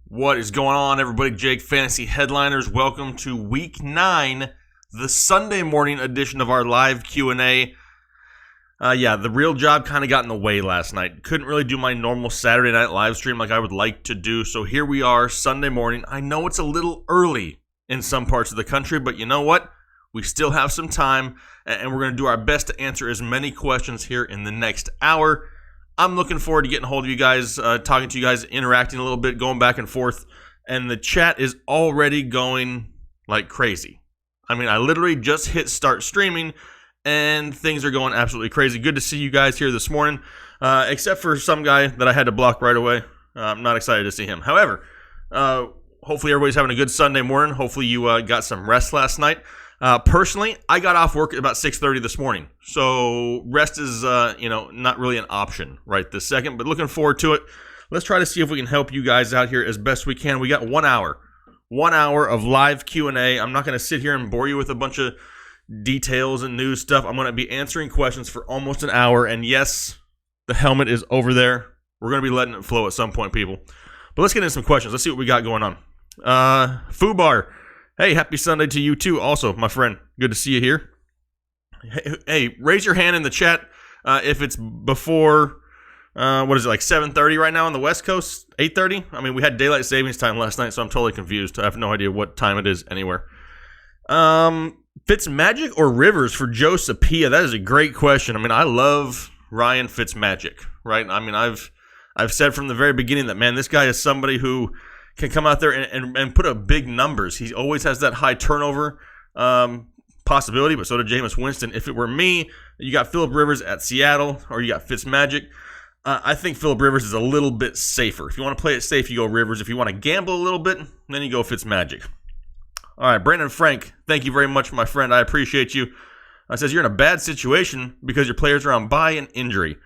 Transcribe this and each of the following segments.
What is going on, everybody? Jake, Fantasy Headliners. Welcome to Week 9, the Sunday morning edition of our live Q&A. The real job kind of got in the way last night. Couldn't really do my normal Saturday night live stream like I would like to do. So here we are, Sunday morning. I know it's a little early in some parts of the country, but you know what? We still have some time, and we're going to do our best to answer as many questions here in the next hour. I'm looking forward to getting a hold of you guys, talking to you guys, interacting a little bit, going back and forth. And the chat is already going like crazy. I mean, I literally just hit start streaming, and things are going absolutely crazy. Good to see you guys here this morning, except for some guy that I had to block right away. I'm not excited to see him. However, hopefully everybody's having a good Sunday morning. Hopefully you got some rest last night. Personally, I got off work at about 6:30 this morning, so rest is, not really an option right this second, but looking forward to it. Let's try to see if we can help you guys out here as best we can. We got 1 hour of live Q&A. I'm not going to sit here and bore you with a bunch of details and news stuff. I'm going to be answering questions for almost an hour, and yes, the helmet is over there. We're going to be letting it flow at some point, people. But let's get into some questions. Let's see what we got going on. Fubar. Hey, happy Sunday to you too. Also, my friend, good to see you here. Hey, raise your hand in the chat if it's before, like 7:30 right now on the West Coast? 8:30? I mean, we had daylight savings time last night, so I'm totally confused. I have no idea what time it is anywhere. Fitzmagic or Rivers for Joe Sapia? That is a great question. I mean, I love Ryan Fitzmagic, right? I mean, I've said from the very beginning that, man, this guy is somebody who can come out there and put up big numbers. He always has that high turnover possibility, but so did Jameis Winston. If it were me, you got Phillip Rivers at Seattle, or you got Fitzmagic. I think Phillip Rivers is a little bit safer. If you want to play it safe, you go Rivers. If you want to gamble a little bit, then you go Fitzmagic. All right, Brandon Frank, thank you very much, my friend. I appreciate you. Says you're in a bad situation because your players are on bye and injury.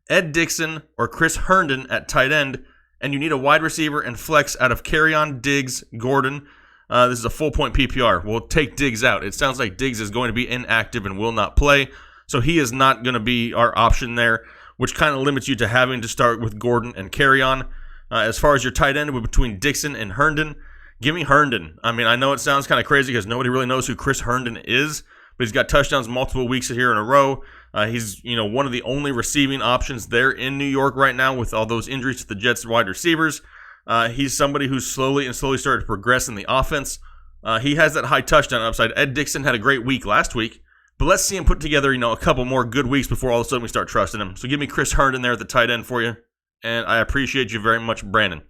Ed Dixon or Chris Herndon at tight end, and you need a wide receiver and flex out of Kerryon, Diggs, Gordon. This is a full-point PPR. We'll take Diggs out. It sounds like Diggs is going to be inactive and will not play, so he is not going to be our option there, which kind of limits you to having to start with Gordon and Kerryon. As far as your tight end, between Dixon and Herndon, give me Herndon. I mean, I know it sounds kind of crazy because nobody really knows who Chris Herndon is, but he's got touchdowns multiple weeks here in a row. He's one of the only receiving options there in New York right now with all those injuries to the Jets wide receivers. He's somebody who's slowly started to progress in the offense. He has that high touchdown upside. Ed Dixon had a great week last week, but let's see him put together a couple more good weeks before all of a sudden we start trusting him. So give me Chris Herndon there at the tight end for you, and I appreciate you very much, Brandon.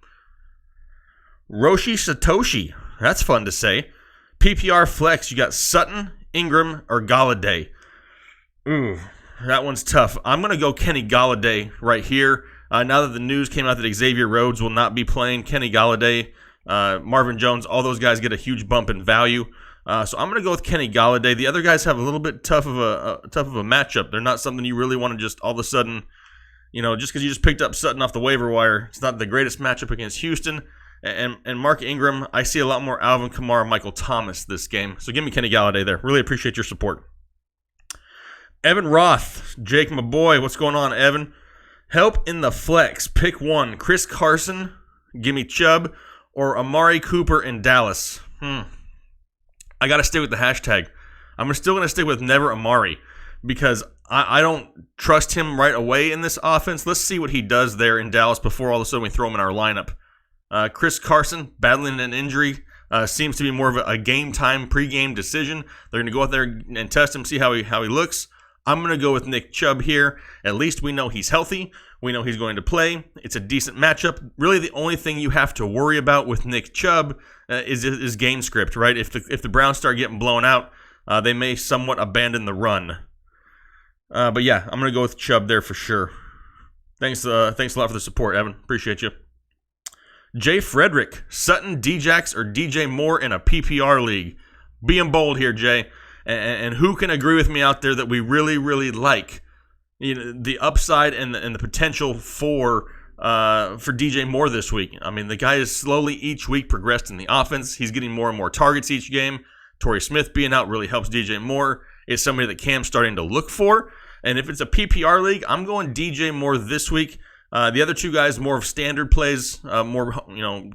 Roshi Satoshi, that's fun to say. PPR flex, you got Sutton, Ingram, or Galladay. Ooh, that one's tough. I'm going to go Kenny Galladay right here. Now that the news came out that Xavier Rhodes will not be playing, Kenny Galladay, Marvin Jones, all those guys get a huge bump in value. So I'm going to go with Kenny Galladay. The other guys have a little bit tough of a matchup. They're not something you really want to just all of a sudden, just because you just picked up Sutton off the waiver wire. It's not the greatest matchup against Houston. And Mark Ingram, I see a lot more Alvin Kamara, Michael Thomas this game. So give me Kenny Galladay there. Really appreciate your support. Evan Roth, Jake, my boy. What's going on, Evan? Help in the flex. Pick one. Chris Carson, give me Chubb, or Amari Cooper in Dallas. I got to stay with the hashtag. I'm still going to stick with never Amari because I don't trust him right away in this offense. Let's see what he does there in Dallas before all of a sudden we throw him in our lineup. Chris Carson, battling an injury, seems to be more of a game-time, pre-game decision. They're going to go out there and test him, see how he looks. I'm going to go with Nick Chubb here. At least we know he's healthy. We know he's going to play. It's a decent matchup. Really, the only thing you have to worry about with Nick Chubb is game script, right? If the Browns start getting blown out, they may somewhat abandon the run. But yeah, I'm going to go with Chubb there for sure. Thanks a lot for the support, Evan. Appreciate you. Jay Frederick, Sutton, Djax, or DJ Moore in a PPR league. Being bold here, Jay. And who can agree with me out there that we really, really like the upside and the potential for DJ Moore this week? I mean, the guy is slowly each week progressed in the offense. He's getting more and more targets each game. Torrey Smith being out really helps DJ Moore. It's somebody that Cam's starting to look for. And if it's a PPR league, I'm going DJ Moore this week. The other two guys, more of standard plays, more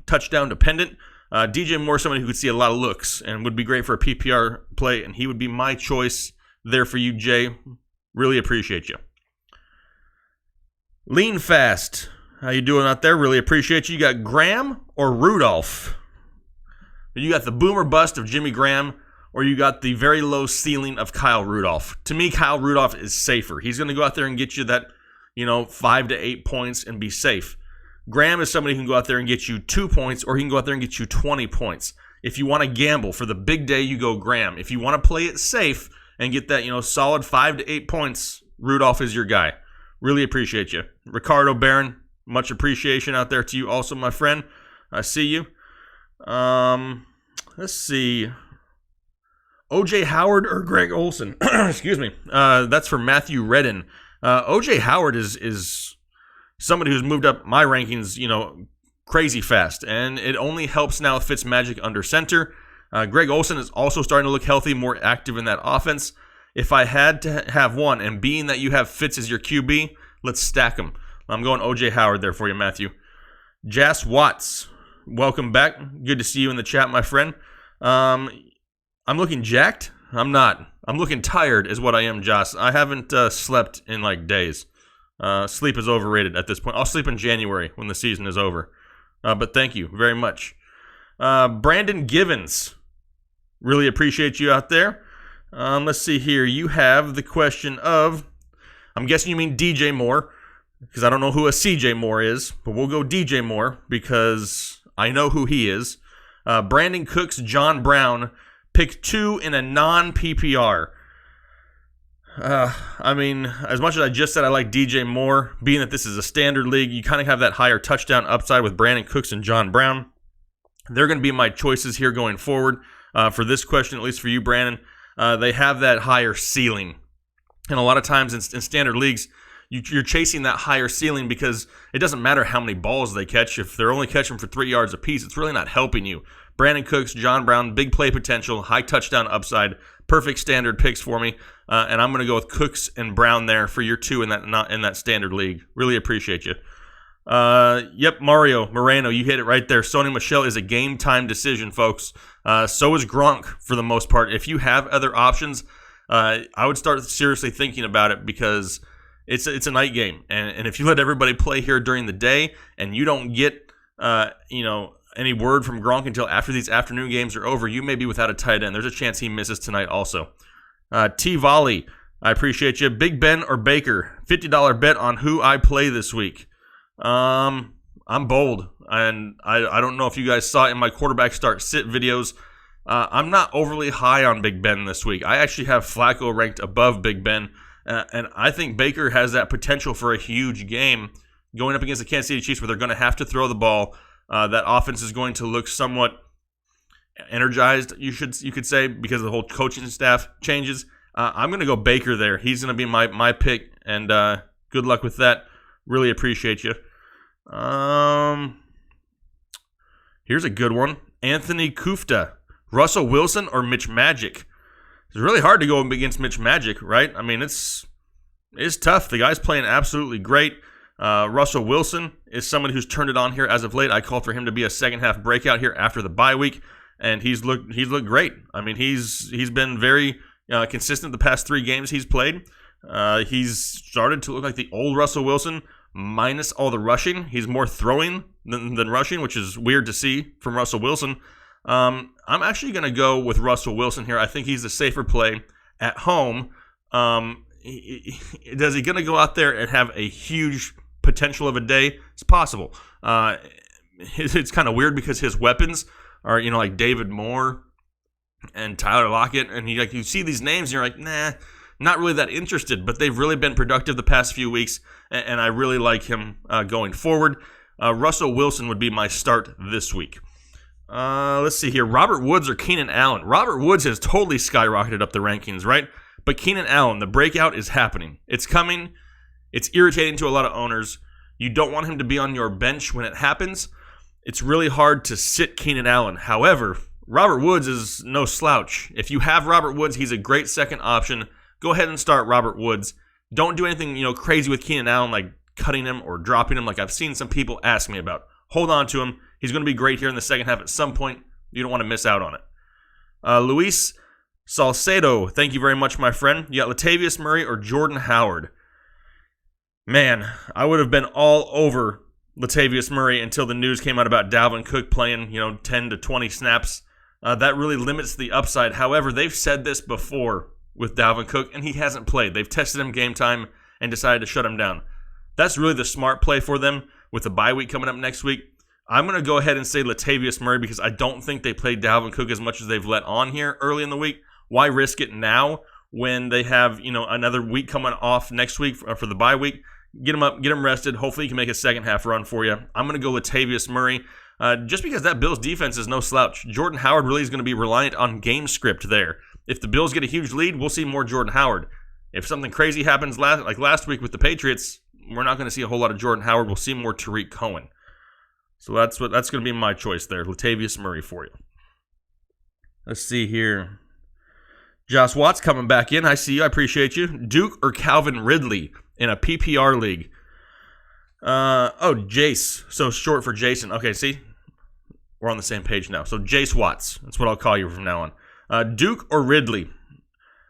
touchdown dependent. DJ Moore, somebody who could see a lot of looks and would be great for a PPR play, and he would be my choice there for you, Jay. Really appreciate you. Lean Fast, how you doing out there? Really appreciate you. You got Graham or Rudolph? You got the boomer bust of Jimmy Graham, or you got the very low ceiling of Kyle Rudolph. To me, Kyle Rudolph is safer. He's going to go out there and get you that 5 to 8 points and be safe. Graham is somebody who can go out there and get you 2 points, or he can go out there and get you 20 points. If you want to gamble for the big day, you go Graham. If you want to play it safe and get that solid 5 to 8 points, Rudolph is your guy. Really appreciate you. Ricardo Barron, much appreciation out there to you also, my friend. I see you. Let's see. O.J. Howard or Greg Olson? Excuse me. That's for Matthew Redden. O.J. Howard is somebody who's moved up my rankings, crazy fast. And it only helps now with Fitzmagic under center. Greg Olson is also starting to look healthy, more active in that offense. If I had to have one, and being that you have Fitz as your QB, let's stack them. I'm going O.J. Howard there for you, Matthew. Jas Watts, welcome back. Good to see you in the chat, my friend. I'm looking jacked. I'm not. I'm looking tired is what I am, Joss. I haven't slept in days. Sleep is overrated at this point. I'll sleep in January when the season is over. But thank you very much. Brandon Givens, really appreciate you out there. Let's see here. You have the question of, I'm guessing you mean DJ Moore, because I don't know who a CJ Moore is, but we'll go DJ Moore because I know who he is. Brandon Cooks, John Brown, pick 2 in a non-PPR. As much as I just said I like DJ Moore, being that this is a standard league, you kind of have that higher touchdown upside with Brandon Cooks and John Brown. They're going to be my choices here going forward for this question, at least for you, Brandon. They have that higher ceiling. And a lot of times in standard leagues, you're chasing that higher ceiling because it doesn't matter how many balls they catch. If they're only catching for 3 yards apiece, it's really not helping you. Brandon Cooks, John Brown, big play potential, high touchdown upside, perfect standard picks for me. And I'm going to go with Cooks and Brown there for your 2 in that standard league. Really appreciate you. Yep, Mario Moreno, you hit it right there. Sony Michel is a game time decision, folks. So is Gronk for the most part. If you have other options, I would start seriously thinking about it because it's a night game. And if you let everybody play here during the day and you don't get any word from Gronk until after these afternoon games are over, you may be without a tight end. There's a chance he misses tonight also. T. Volley, I appreciate you. Big Ben or Baker, $50 bet on who I play this week. I'm bold, and I don't know if you guys saw it in my quarterback start sit videos. I'm not overly high on Big Ben this week. I actually have Flacco ranked above Big Ben, and I think Baker has that potential for a huge game going up against the Kansas City Chiefs where they're going to have to throw the ball. That offense is going to look somewhat energized, you could say, because the whole coaching staff changes. I'm going to go Baker there. He's going to be my pick, and good luck with that. Really appreciate you. Here's a good one. Anthony Kufta, Russell Wilson or Mitch Magic? It's really hard to go against Mitch Magic, right? It's tough. The guy's playing absolutely great. Russell Wilson is somebody who's turned it on here as of late. I called for him to be a second half breakout here after the bye week, and he's looked great. He's been very consistent the past 3 games he's played. He's started to look like the old Russell Wilson, minus all the rushing. He's more throwing than rushing, which is weird to see from Russell Wilson. I'm actually going to go with Russell Wilson here. I think he's the safer play at home. Is he going to go out there and have a huge potential of a day? It's possible. It's kind of weird because his weapons are, like David Moore and Tyler Lockett, and you see these names and you're like, nah, not really that interested, but they've really been productive the past few weeks, and I really like him going forward. Russell Wilson would be my start this week. Let's see here. Robert Woods or Keenan Allen? Robert Woods has totally skyrocketed up the rankings, right? But Keenan Allen, the breakout is happening. It's coming. It's irritating to a lot of owners. You don't want him to be on your bench when it happens. It's really hard to sit Keenan Allen. However, Robert Woods is no slouch. If you have Robert Woods, he's a great second option. Go ahead and start Robert Woods. Don't do anything, crazy with Keenan Allen, like cutting him or dropping him like I've seen some people ask me about. Hold on to him. He's going to be great here in the second half at some point. You don't want to miss out on it. Luis Salcedo, thank you very much, my friend. You got Latavius Murray or Jordan Howard? Man, I would have been all over Latavius Murray until the news came out about Dalvin Cook playing, 10 to 20 snaps. That really limits the upside. However, they've said this before with Dalvin Cook, and he hasn't played. They've tested him game time and decided to shut him down. That's really the smart play for them with the bye week coming up next week. I'm going to go ahead and say Latavius Murray because I don't think they played Dalvin Cook as much as they've let on here early in the week. Why risk it now when they have, another week coming off next week for the bye week? Get him up, get him rested. Hopefully he can make a second half run for you. I'm going to go Latavius Murray just because that Bills defense is no slouch. Jordan Howard really is going to be reliant on game script there. If the Bills get a huge lead, we'll see more Jordan Howard. If something crazy happens like last week with the Patriots, we're not going to see a whole lot of Jordan Howard. We'll see more Tariq Cohen. So that's going to be my choice there. Latavius Murray for you. Let's see here. Josh Watts coming back in. I see you. I appreciate you. Duke or Calvin Ridley in a PPR league? Jace. So short for Jason. Okay, see? We're on the same page now. So Jace Watts. That's what I'll call you from now on. Duke or Ridley?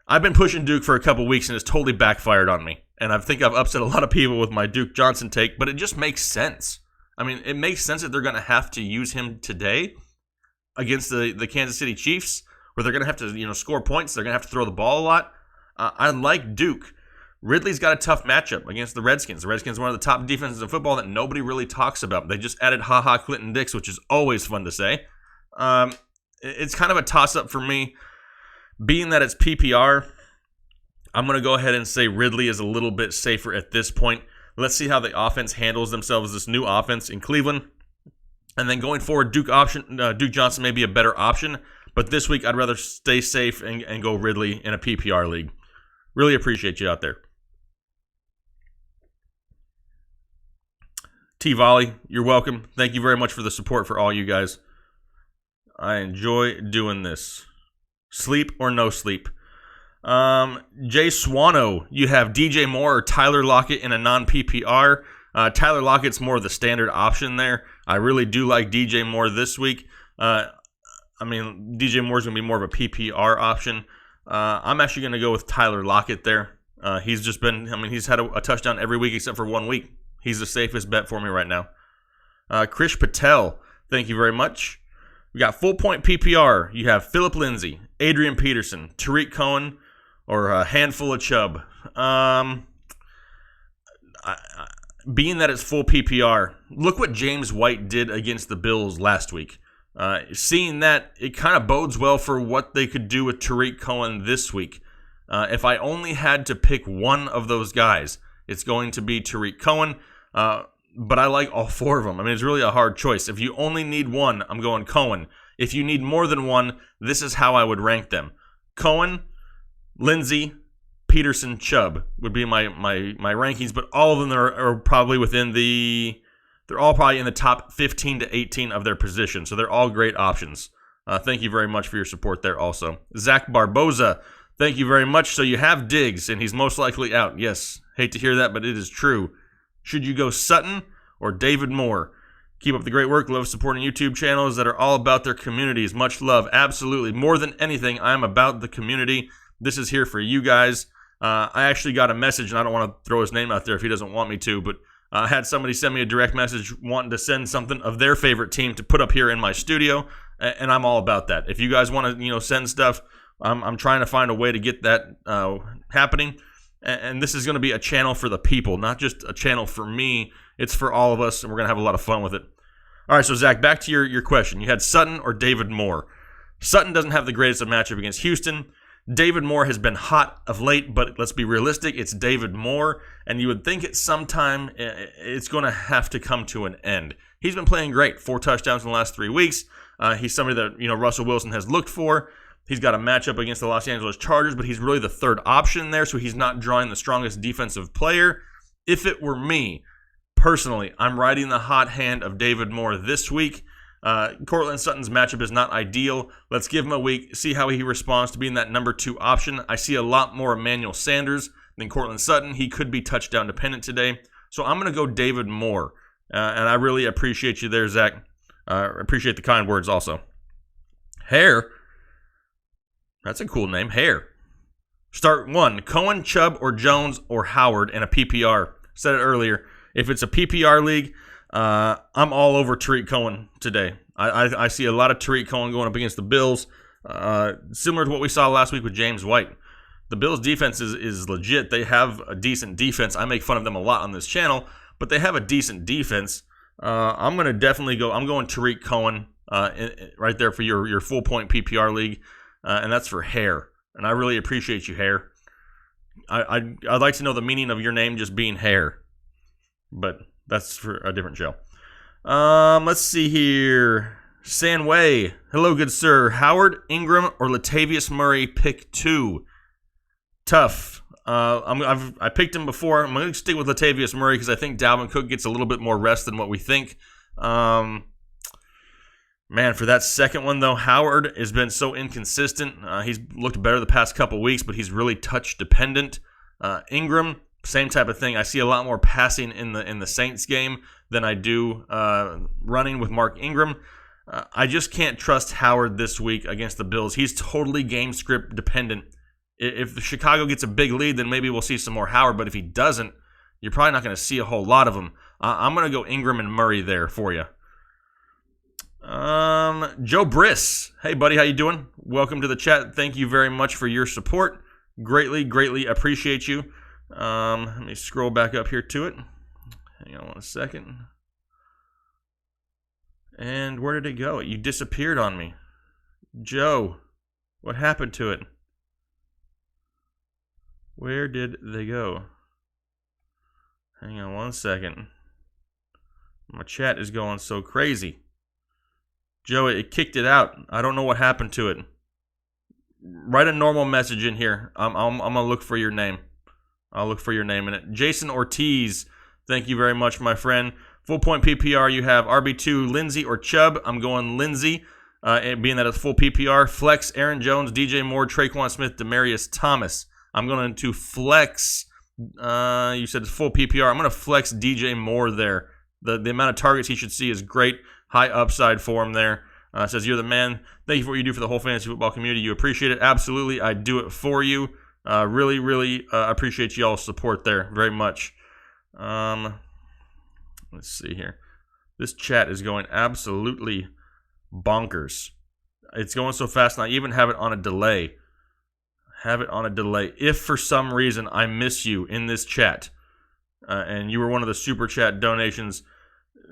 I've been pushing Duke for a couple weeks and it's totally backfired on me. And I think I've upset a lot of people with my Duke Johnson take, but it just makes sense. I mean, it makes sense that they're going to have to use him today against the Kansas City Chiefs, where they're going to have to, score points. They're going to have to throw the ball a lot. I like Duke. Ridley's got a tough matchup against the Redskins. The Redskins are one of the top defenses in football that nobody really talks about. They just added Clinton Dix, which is always fun to say. It's kind of a toss-up for me. Being that it's PPR, I'm going to go ahead and say Ridley is a little bit safer at this point. Let's see how the offense handles themselves, this new offense in Cleveland. And then going forward, Duke Johnson may be a better option. But this week, I'd rather stay safe and go Ridley in a PPR league. Really appreciate you out there. T-Volley, you're welcome. Thank you very much for the support for all you guys. I enjoy doing this. Sleep or no sleep? Jay Swano, you have DJ Moore or Tyler Lockett in a non-PPR. Tyler Lockett's more of the standard option there. I really do like DJ Moore this week. DJ Moore's going to be more of a PPR option. I'm actually going to go with Tyler Lockett there. He's had a touchdown every week except for 1 week. He's the safest bet for me right now. Krish Patel, thank you very much. We got full point PPR. You have Phillip Lindsay, Adrian Peterson, Tariq Cohen, or a handful of Chubb. Being that it's full PPR, look what James White did against the Bills last week. Seeing that, it kind of bodes well for what they could do with Tariq Cohen this week. If I only had to pick one of those guys, it's going to be Tariq Cohen. But I like all four of them. I mean, it's really a hard choice. If you only need one, I'm going Cohen. If you need more than one, this is how I would rank them. Cohen, Lindsay, Peterson, Chubb would be my rankings, but all of them are probably they're all probably in the top 15 to 18 of their position, so they're all great options. Thank you very much for your support there also. Zach Barboza, thank you very much. So you have Diggs, and he's most likely out. Yes, hate to hear that, but it is true. Should you go Sutton or David Moore? Keep up the great work. Love supporting YouTube channels that are all about their communities. Much love. Absolutely. More than anything, I'm about the community. This is here for you guys. I actually got a message, and I don't want to throw his name out there if he doesn't want me to, but I had somebody send me a direct message wanting to send something of their favorite team to put up here in my studio, and I'm all about that. If you guys want to, send stuff, I'm trying to find a way to get that happening. And this is going to be a channel for the people, not just a channel for me. It's for all of us, and we're going to have a lot of fun with it. All right, so Zach, back to your question. You had Sutton or David Moore. Sutton doesn't have the greatest of matchup against Houston. David Moore has been hot of late, but let's be realistic. It's David Moore, and you would think at some time it's going to have to come to an end. He's been playing great. 4 touchdowns in the last 3 weeks. He's somebody that Russell Wilson has looked for. He's got a matchup against the Los Angeles Chargers, but he's really the third option there, so he's not drawing the strongest defensive player. If it were me, personally, I'm riding the hot hand of David Moore this week. Cortland Sutton's matchup is not ideal. Let's give him a week, see how he responds to being that number 2 option. I see a lot more Emmanuel Sanders than Cortland Sutton. He could be touchdown dependent today, So I'm going to go David Moore. And I really appreciate you there, Zach. Appreciate the kind words also. Hare. That's a cool name. Hare. Start 1. Cohen, Chubb, or Jones, or Howard in a PPR. Said it earlier. If it's a PPR league, I'm all over Tariq Cohen today. I see a lot of Tariq Cohen going up against the Bills. Similar to what we saw last week with James White. The Bills' defense is legit. They have a decent defense. I make fun of them a lot on this channel, but they have a decent defense. I'm going to definitely go. I'm going Tariq Cohen right there for your full point PPR league, and that's for Hare. And I really appreciate you, Hare. I'd like to know the meaning of your name just being Hare, but that's for a different show. Let's see here. Sanway. Hello, good sir. Howard, Ingram, or Latavius Murray, pick 2. Tough. I picked him before. I'm going to stick with Latavius Murray because I think Dalvin Cook gets a little bit more rest than what we think. Man, for that second one, though, Howard has been so inconsistent. He's looked better the past couple weeks, but he's really touch-dependent. Ingram, same type of thing. I see a lot more passing in the Saints game than I do running with Mark Ingram. I just can't trust Howard this week against the Bills. He's totally game script dependent. If Chicago gets a big lead, then maybe we'll see some more Howard. But if he doesn't, you're probably not going to see a whole lot of him. I'm going to go Ingram and Murray there for you. Joe Briss. Hey, buddy, how you doing? Welcome to the chat. Thank you very much for your support. Greatly appreciate you. Let me scroll back up here to it. Hang on 1 second. And where did it go? You disappeared on me. Joe, what happened to it? Where did they go? Hang on 1 second. My chat is going so crazy. Joe, it kicked it out. I don't know what happened to it. Write a normal message in here. I'm going to look for your name. I'll look for your name in it. Jason Ortiz, thank you very much, my friend. Full point PPR, you have RB2, Lindsey or Chubb. I'm going Lindsey, being that it's full PPR. Flex, Aaron Jones, DJ Moore, Traquan Smith, Demaryius Thomas. I'm going to flex, you said it's full PPR. I'm going to flex DJ Moore there. The amount of targets he should see is great. High upside for him there. Says, you're the man. Thank you for what you do for the whole fantasy football community. You appreciate it. Absolutely. I do it for you. Really appreciate y'all's support there very much. Let's see here. This chat is going absolutely bonkers. It's going so fast, and I even have it on a delay. If for some reason I miss you in this chat, and you were one of the super chat donations,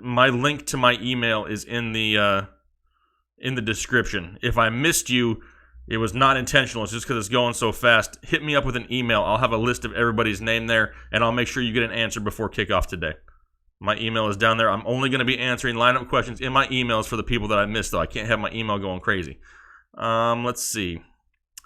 my link to my email is in the description. If I missed you, it was not intentional. It's just because it's going so fast. Hit me up with an email. I'll have a list of everybody's name there, and I'll make sure you get an answer before kickoff today. My email is down there. I'm only going to be answering lineup questions in my emails for the people that I missed, though. I can't have my email going crazy. Let's see.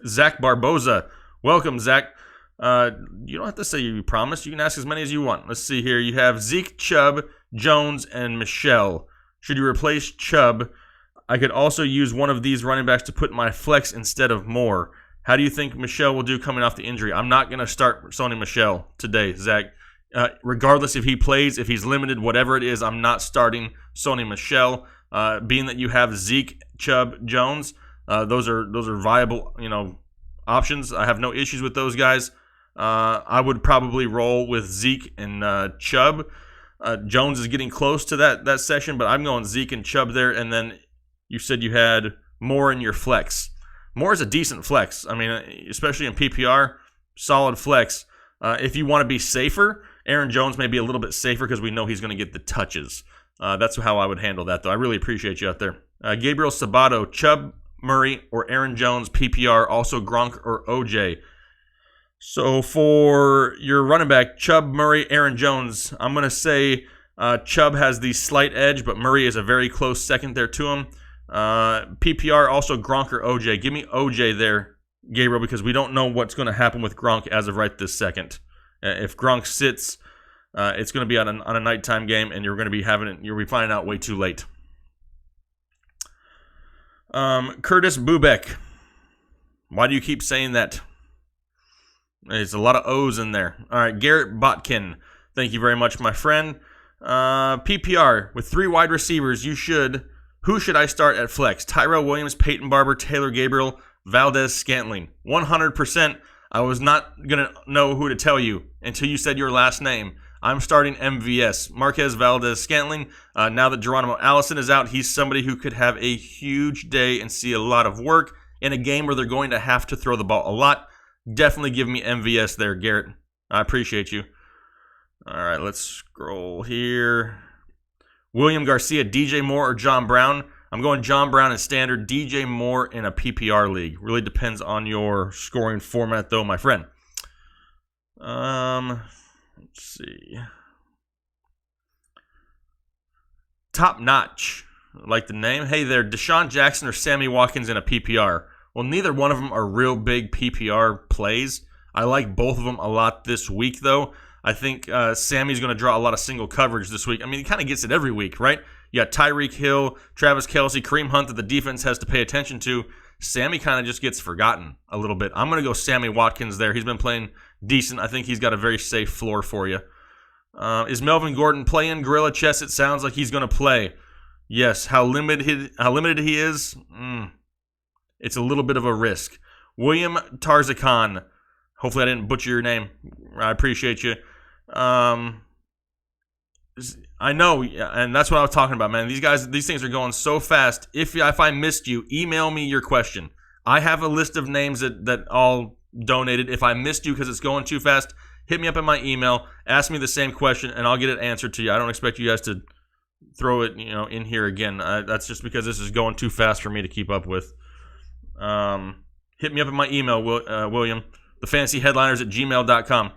Zach Barboza. Welcome, Zach. You don't have to say you promised. You can ask as many as you want. Let's see here. You have Zeke, Chubb, Jones, and Michelle. Should you replace Chubb? I could also use one of these running backs to put in my flex instead of Moore. How do you think Michelle will do coming off the injury? I'm not going to start Sony Michel today, Zach. Regardless if he plays, if he's limited, whatever it is, I'm not starting Sony Michel. Being that you have Zeke, Chubb, Jones, those are viable, options. I have no issues with those guys. I would probably roll with Zeke and Chubb. Jones is getting close to that session, but I'm going Zeke and Chubb there. And then you said you had Moore in your flex. Moore is a decent flex. I mean, especially in PPR, solid flex. If you want to be safer, Aaron Jones may be a little bit safer because we know he's going to get the touches. That's how I would handle that, though. I really appreciate you out there. Gabriel Sabato, Chubb, Murray, or Aaron Jones, PPR, also Gronk or OJ. So for your running back, Chubb, Murray, Aaron Jones, I'm going to say Chubb has the slight edge, but Murray is a very close second there to him. PPR, also Gronk or OJ. Give me OJ there, Gabriel, because we don't know what's going to happen with Gronk as of right this second. If Gronk sits, it's going to be on a nighttime game, and you'll be finding out way too late. Curtis Bubek. Why do you keep saying that? There's a lot of O's in there. All right, Garrett Botkin. Thank you very much, my friend. PPR, with 3 wide receivers, who should I start at flex? Tyrell Williams, Peyton Barber, Taylor Gabriel, Valdez Scantling. 100%. I was not going to know who to tell you until you said your last name. I'm starting MVS, Marquez Valdez Scantling. Now that Geronimo Allison is out, he's somebody who could have a huge day and see a lot of work in a game where they're going to have to throw the ball a lot. Definitely give me MVS there, Garrett. I appreciate you. All right, let's scroll here. William Garcia, DJ Moore, or John Brown? I'm going John Brown in standard, DJ Moore in a PPR league. Really depends on your scoring format, though, my friend. Let's see. Top Notch. I like the name. Hey there, Deshaun Jackson or Sammy Watkins in a PPR? Well, neither one of them are real big PPR plays. I like both of them a lot this week, though. I think Sammy's going to draw a lot of single coverage this week. I mean, he kind of gets it every week, right? You got Tyreek Hill, Travis Kelce, Kareem Hunt that the defense has to pay attention to. Sammy kind of just gets forgotten a little bit. I'm going to go Sammy Watkins there. He's been playing decent. I think he's got a very safe floor for you. Is Melvin Gordon playing Gorilla Chess? It sounds like he's going to play. Yes. How limited he is? It's a little bit of a risk. William Tarzakan. Hopefully I didn't butcher your name. I appreciate you. I know, and that's what I was talking about, man. These things are going so fast. If I missed you, email me your question. I have a list of names that all donated. If I missed you because it's going too fast, hit me up in my email. Ask me the same question, and I'll get it answered to you. I don't expect you guys to throw it, in here again. That's just because this is going too fast for me to keep up with. Hit me up in my email, William. TheFantasyHeadliners@gmail.com.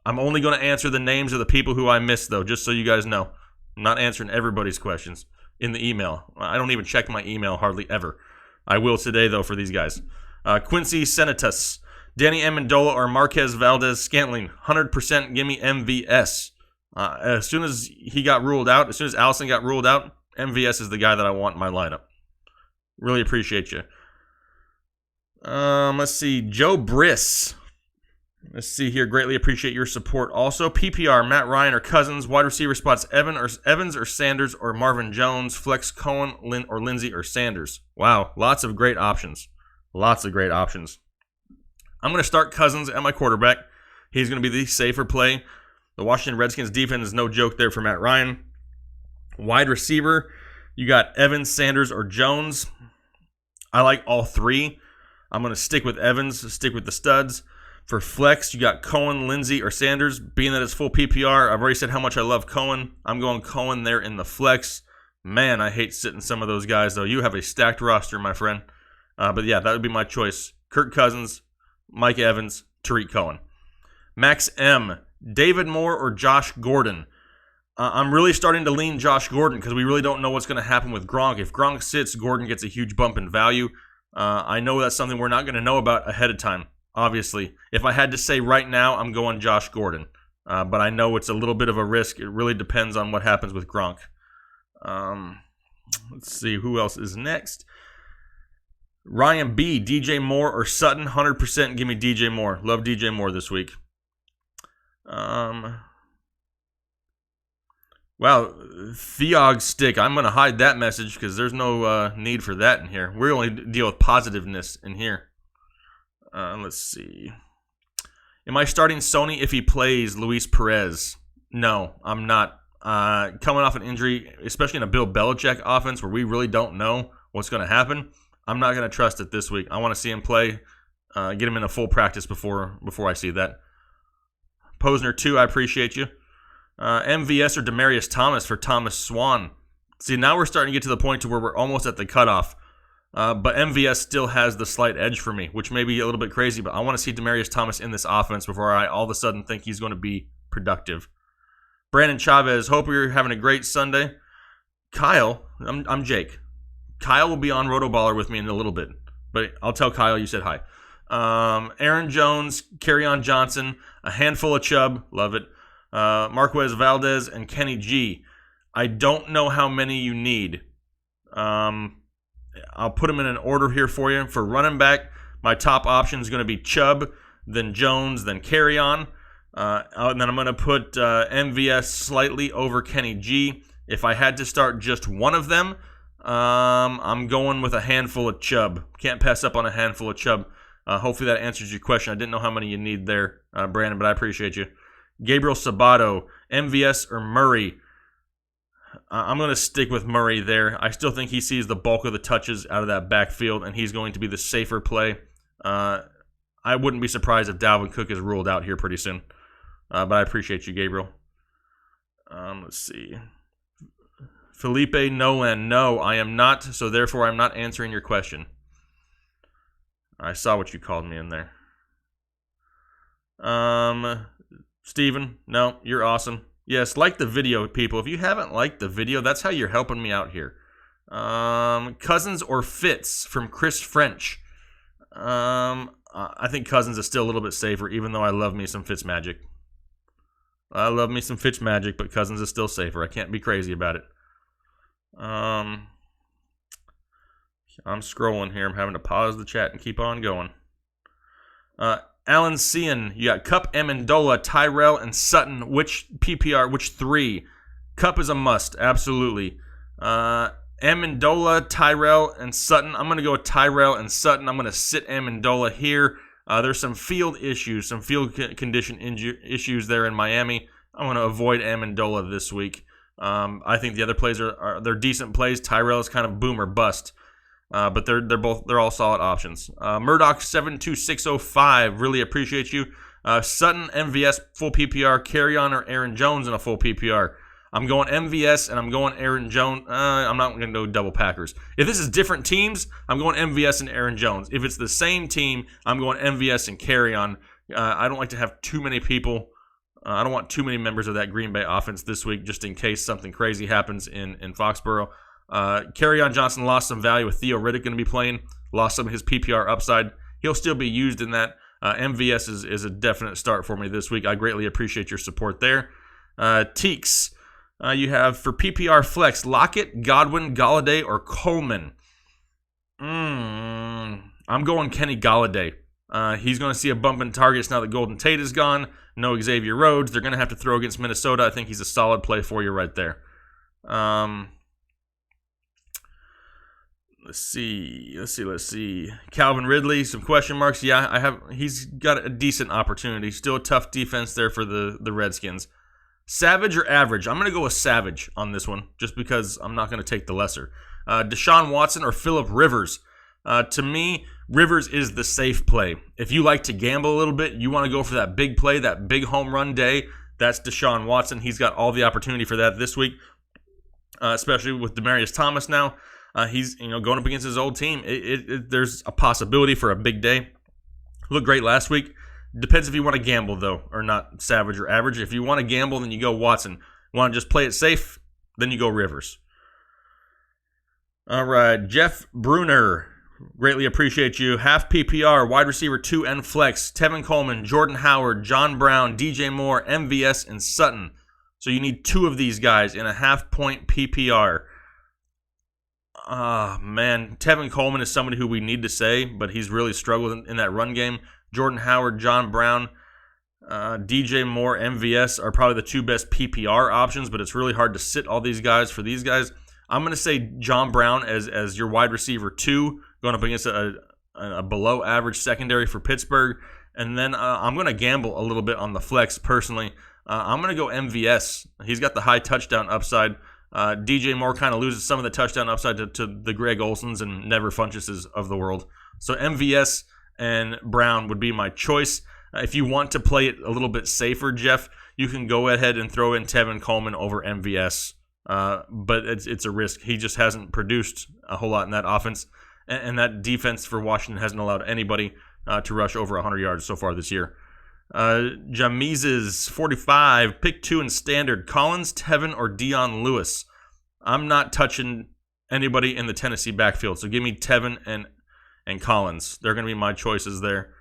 I'm only going to answer the names of the people who I missed, though, just so you guys know. I'm not answering everybody's questions in the email. I don't even check my email hardly ever. I will today, though, for these guys. Quincy Senatus, Danny Amendola, or Marquez Valdez Scantling. 100% give me MVS. As soon as Allison got ruled out, MVS is the guy that I want in my lineup. Really appreciate you. Let's see. Joe Briss. Let's see here. Greatly appreciate your support. Also, PPR, Matt Ryan or Cousins. Wide receiver spots, Evans or Sanders or Marvin Jones. Flex, Cohen, or Lindsey or Sanders. Wow, lots of great options. I'm going to start Cousins at my quarterback. He's going to be the safer play. The Washington Redskins defense is no joke there for Matt Ryan. Wide receiver, you got Evans, Sanders, or Jones. I like all three. I'm going to stick with Evans, stick with the studs. For flex, you got Cohen, Lindsey, or Sanders. Being that it's full PPR, I've already said how much I love Cohen. I'm going Cohen there in the flex. Man, I hate sitting some of those guys, though. You have a stacked roster, my friend. But yeah, that would be my choice. Kirk Cousins, Mike Evans, Tariq Cohen. Max M, David Moore or Josh Gordon. I'm really starting to lean Josh Gordon because we really don't know what's going to happen with Gronk. If Gronk sits, Gordon gets a huge bump in value. I know that's something we're not going to know about ahead of time. Obviously, if I had to say right now, I'm going Josh Gordon. But I know it's a little bit of a risk. It really depends on what happens with Gronk. Let's see, who else is next? Ryan B, DJ Moore or Sutton. 100% give me DJ Moore. Love DJ Moore this week. Wow, Theog Stick. I'm going to hide that message because there's no need for that in here. We only deal with positiveness in here. Let's see. Am I starting Sony if he plays Luis Perez? No, I'm not. Coming off an injury, especially in a Bill Belichick offense where we really don't know what's going to happen, I'm not going to trust it this week. I want to see him play, get him in a full practice before I see that. Posner 2, I appreciate you. MVS or Demaryius Thomas for Thomas Swan. See, now we're starting to get to the point to where we're almost at the cutoff. But MVS still has the slight edge for me, which may be a little bit crazy, but I want to see Demaryius Thomas in this offense before I all of a sudden think he's going to be productive. Brandon Chavez, hope you're having a great Sunday. Kyle, I'm Jake. Kyle will be on RotoBaller with me in a little bit, but I'll tell Kyle you said hi. Aaron Jones, Kerryon Johnson, a handful of Chubb, love it. Marquez Valdez, and Kenny G. I don't know how many you need. I'll put them in an order here for you. For running back, my top option is going to be Chubb, then Jones, then Kerryon. And then I'm going to put MVS slightly over Kenny G. If I had to start just one of them, I'm going with a handful of Chubb. Can't pass up on a handful of Chubb. Hopefully that answers your question. I didn't know how many you need there, Brandon, but I appreciate you. Gabriel Sabato, MVS or Murray? I'm going to stick with Murray there. I still think he sees the bulk of the touches out of that backfield, and he's going to be the safer play. I wouldn't be surprised if Dalvin Cook is ruled out here pretty soon. But I appreciate you, Gabriel. Let's see. Felipe Nolan, no, I am not, so therefore I'm not answering your question. I saw what you called me in there. Steven, no, you're awesome. Yes, like the video, people. If you haven't liked the video, that's how you're helping me out here. Cousins or Fitz from Chris French. I think Cousins is still a little bit safer, even though I love me some Fitzmagic. I love me some Fitzmagic, but Cousins is still safer. I can't be crazy about it. I'm scrolling here. I'm having to pause the chat and keep on going. Alan Cian, you got Kupp, Amendola, Tyrell, and Sutton. Which PPR? Which three? Kupp is a must, absolutely. Amendola, Tyrell, and Sutton. I'm going to go with Tyrell and Sutton. I'm going to sit Amendola here. There's some field issues, some field condition issues there in Miami. I'm going to avoid Amendola this week. I think the other plays they're decent plays. Tyrell is kind of boom or bust, but they're all solid options. Murdoch 72605, really appreciate you. Sutton, MVS full PPR, Carry-On or Aaron Jones in a full PPR. I'm going MVS and I'm going Aaron Jones. I'm not going to go double Packers. If this is different teams, I'm going MVS and Aaron Jones. If it's the same team, I'm going MVS and Carry-On. I don't like to have too many people. I don't want too many members of that Green Bay offense this week, just in case something crazy happens in Foxborough. Carry-On Johnson lost some value with Theo Riddick going to be playing. Lost some of his PPR upside. He'll still be used in that. MVS is a definite start for me this week. I greatly appreciate your support there. Teeks, you have for PPR flex, Lockett, Godwin, Galladay, or Coleman. I'm going Kenny Galladay. He's going to see a bump in targets now that Golden Tate is gone. No Xavier Rhodes. They're going to have to throw against Minnesota. I think he's a solid play for you right there. Let's see. Calvin Ridley, some question marks. Yeah, he's got a decent opportunity. Still a tough defense there for the Redskins. Savage or average? I'm going to go with Savage on this one, just because I'm not going to take the lesser. Deshaun Watson or Phillip Rivers? To me, Rivers is the safe play. If you like to gamble a little bit, you want to go for that big play, that big home run day, that's Deshaun Watson. He's got all the opportunity for that this week, especially with Demaryius Thomas now. He's going up against his old team. There's a possibility for a big day. Looked great last week. Depends if you want to gamble, though, or not. Savage or average. If you want to gamble, then you go Watson. Want to just play it safe? Then you go Rivers. All right, Jeff Bruner. Greatly appreciate you. Half PPR, wide receiver 2 and flex. Tevin Coleman, Jordan Howard, John Brown, DJ Moore, MVS, and Sutton. So you need 2 of these guys in a half-point PPR. Man, Tevin Coleman is somebody who we need to say, but he's really struggled in that run game. Jordan Howard, John Brown, DJ Moore, MVS are probably the 2 best PPR options, but it's really hard to sit all these guys for these guys. I'm going to say John Brown as your wide receiver 2, going up against a below-average secondary for Pittsburgh. And then I'm going to gamble a little bit on the flex personally. I'm going to go MVS. He's got the high touchdown upside. DJ Moore kind of loses some of the touchdown upside to the Greg Olsons and Never Funcheses of the world. So MVS and Brown would be my choice. If you want to play it a little bit safer, Jeff, you can go ahead and throw in Tevin Coleman over MVS. But it's a risk. He just hasn't produced a whole lot in that offense. And that defense for Washington hasn't allowed anybody to rush over 100 yards so far this year. Jamiz's 45, pick 2 in standard. Collins, Tevin, or Dion Lewis? I'm not touching anybody in the Tennessee backfield, so give me Tevin and Collins. They're going to be my choices there.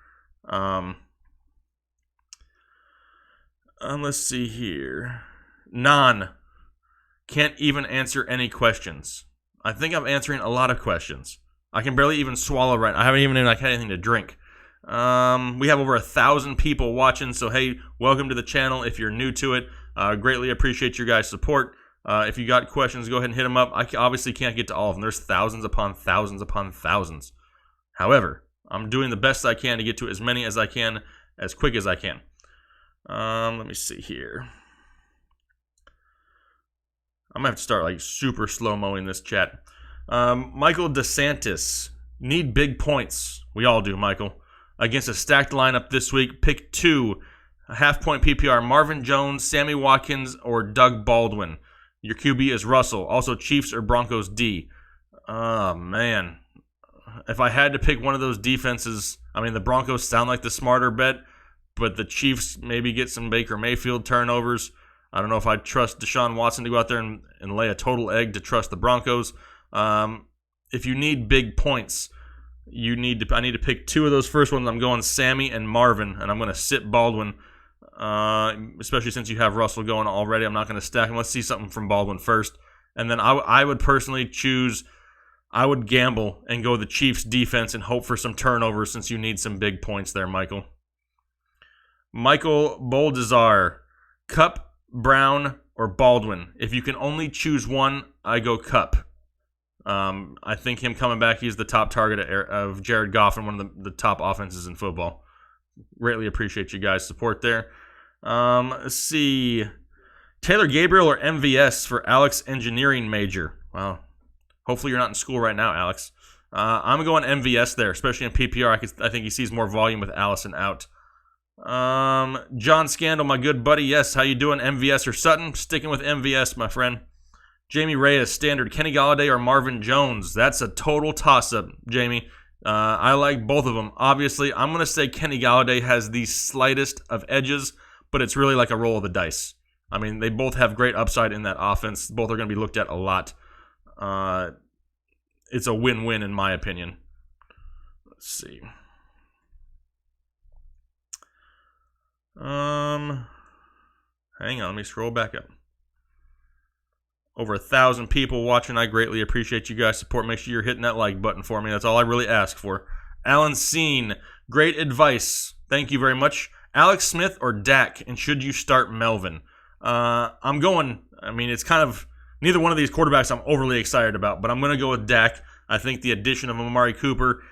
Let's see here. Can't even answer any questions. I think I'm answering a lot of questions. I can barely even swallow right now. I haven't even had anything to drink. We have over 1,000 people watching, so hey, welcome to the channel if you're new to it. Greatly appreciate your guys' support. If you got questions, go ahead and hit them up. I obviously can't get to all of them. There's thousands upon thousands upon thousands. However, I'm doing the best I can to get to as many as I can, as quick as I can. Let me see here. I'm going to have to start like super slow-moing this chat. Michael DeSantis. Need big points. We all do, Michael. Against a stacked lineup this week, pick 2. A half-point PPR, Marvin Jones, Sammy Watkins, or Doug Baldwin. Your QB is Russell. Also, Chiefs or Broncos D. Oh, man. If I had to pick one of those defenses, I mean, the Broncos sound like the smarter bet, but the Chiefs maybe get some Baker Mayfield turnovers. I don't know if I'd trust Deshaun Watson to go out there and lay a total egg to trust the Broncos. If you need big points, I need to pick 2 of those first ones. I'm going Sammy and Marvin, and I'm going to sit Baldwin, especially since you have Russell going already. I'm not going to stack him. Let's see something from Baldwin first. And then I would personally choose, I would gamble and go the Chiefs defense and hope for some turnovers since you need some big points there, Michael. Michael Boldazar, Cup, Brown, or Baldwin. If you can only choose one, I go Cup. I think him coming back, he's the top target of Jared Goff and one of the top offenses in football. Greatly appreciate you guys' support there. Let's see. Taylor Gabriel or MVS for Alex Engineering Major. Wow. Hopefully you're not in school right now, Alex. I'm going MVS there, especially in PPR. I think he sees more volume with Allison out. John Scandal, my good buddy. Yes, how you doing, MVS or Sutton? Sticking with MVS, my friend. Jamie Reyes, standard. Kenny Galladay or Marvin Jones? That's a total toss-up, Jamie. I like both of them. Obviously, I'm going to say Kenny Galladay has the slightest of edges, but it's really like a roll of the dice. I mean, they both have great upside in that offense. Both are going to be looked at a lot. It's a win-win in my opinion. Let's see. Hang on, let me scroll back up. Over 1,000 people watching. I greatly appreciate you guys' support. Make sure you're hitting that like button for me. That's all I really ask for. Alan Seen, great advice. Thank you very much. Alex Smith or Dak, and should you start Melvin? I'm going, I mean, it's kind of, neither one of these quarterbacks I'm overly excited about, but I'm going to go with Dak. I think the addition of Amari Cooper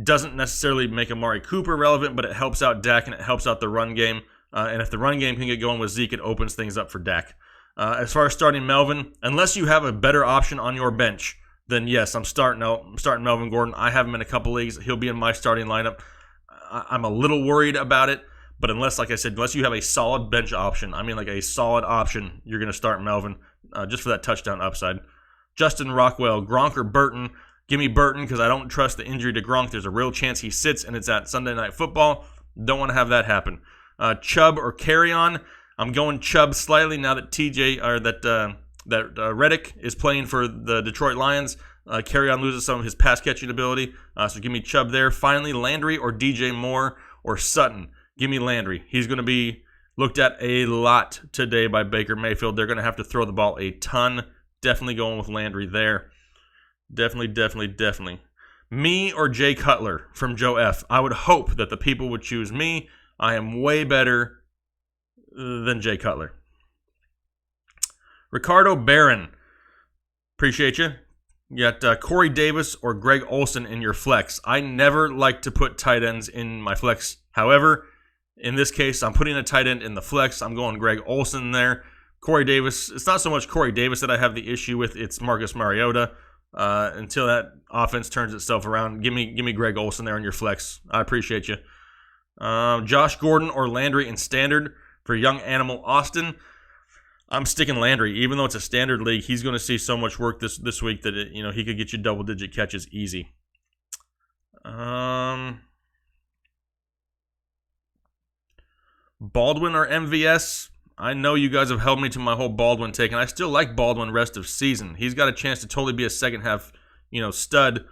doesn't necessarily make Amari Cooper relevant, but it helps out Dak and it helps out the run game. And if the run game can get going with Zeke, it opens things up for Dak. As far as starting Melvin, unless you have a better option on your bench, then yes, I'm starting Melvin Gordon. I have him in a couple leagues. He'll be in my starting lineup. I'm a little worried about it, but like I said, unless you have a solid bench option, I mean like a solid option, you're going to start Melvin just for that touchdown upside. Justin Rockwell, Gronk or Burton? Give me Burton because I don't trust the injury to Gronk. There's a real chance he sits, and it's at Sunday Night Football. Don't want to have that happen. Chubb or Carry-On? I'm going Chubb slightly now that Reddick is playing for the Detroit Lions. Carry-On loses some of his pass catching ability, so give me Chubb there. Finally, Landry or DJ Moore or Sutton? Give me Landry. He's going to be looked at a lot today by Baker Mayfield. They're going to have to throw the ball a ton. Definitely going with Landry there. Definitely. Me or Jay Cutler from Joe F. I would hope that the people would choose me. I am way better than Jay Cutler. Ricardo Barron. Appreciate you. You got Corey Davis or Greg Olsen in your flex. I never like to put tight ends in my flex. However, in this case, I'm putting a tight end in the flex. I'm going Greg Olsen there. Corey Davis, it's not so much Corey Davis that I have the issue with. It's Marcus Mariota. Until that offense turns itself around, give me Greg Olsen there in your flex. I appreciate you. Josh Gordon or Landry in standard for Young Animal Austin. I'm sticking Landry. Even though it's a standard league, he's going to see so much work this week that he could get you double-digit catches easy. Baldwin or MVS? I know you guys have held me to my whole Baldwin take, and I still like Baldwin rest of season. He's got a chance to totally be a second-half, stud.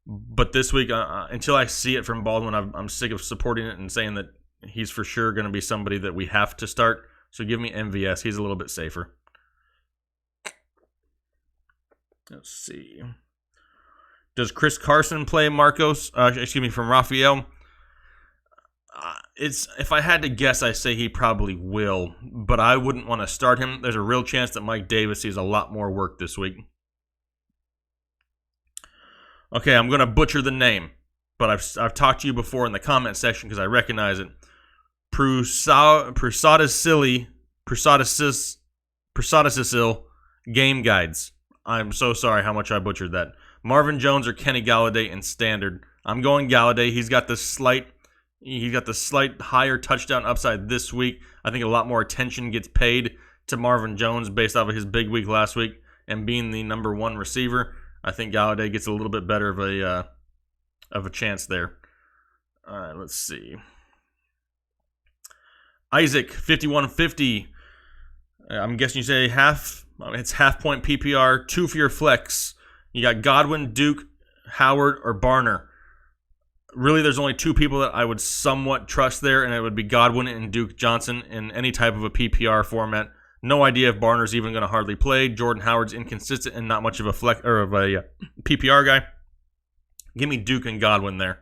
But this week, until I see it from Baldwin, I'm sick of supporting it and saying that he's for sure going to be somebody that we have to start. So give me MVS. He's a little bit safer. Let's see. Does Chris Carson play Marcos? From Raphael. If I had to guess, I say he probably will, but I wouldn't want to start him. There's a real chance that Mike Davis sees a lot more work this week. Okay, I'm going to butcher the name, but I've talked to you before in the comment section because I recognize it. Prusadisil game guides. I'm so sorry how much I butchered that. Marvin Jones or Kenny Galladay in standard. I'm going Galladay. He's got the slight higher touchdown upside this week. I think a lot more attention gets paid to Marvin Jones based off of his big week last week and being the number one receiver. I think Galladay gets a little bit better of a chance there. All right, let's see. Isaac 5150. I'm guessing you say half. It's half point PPR, 2 for your flex. You got Godwin, Duke, Howard, or Barner. Really, there's only 2 people that I would somewhat trust there, and it would be Godwin and Duke Johnson in any type of a PPR format. No idea if Barner's even going to hardly play. Jordan Howard's inconsistent and not much of a PPR guy. Give me Duke and Godwin there.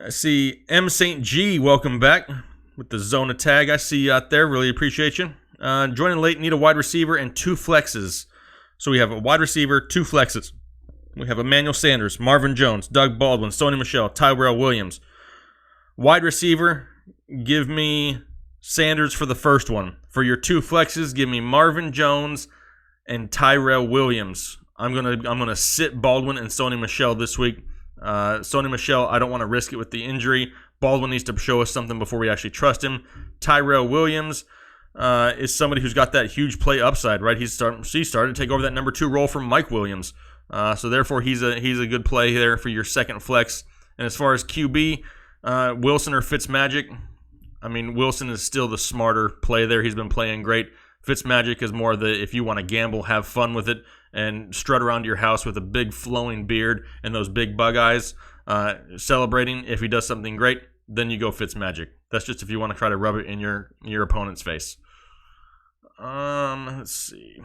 I see M. St. G, welcome back with the Zona tag. I see you out there. Really appreciate you. Joining late, need a wide receiver and 2 flexes. So we have a wide receiver, 2 flexes. We have Emmanuel Sanders, Marvin Jones, Doug Baldwin, Sony Michel, Tyrell Williams. Wide receiver, give me Sanders for the first one. For your 2 flexes, give me Marvin Jones and Tyrell Williams. I'm gonna sit Baldwin and Sony Michel this week. Sony Michel, I don't want to risk it with the injury. Baldwin needs to show us something before we actually trust him. Tyrell Williams is somebody who's got that huge play upside, right? He started to take over that number 2 role from Mike Williams. So therefore, he's a good play there for your second flex. And as far as QB, Wilson or Fitzmagic, I mean, Wilson is still the smarter play there. He's been playing great. Fitzmagic is more the, if you want to gamble, have fun with it, and strut around your house with a big flowing beard and those big bug eyes, celebrating. If he does something great, then you go Fitzmagic. That's just if you want to try to rub it in your opponent's face. Let's see.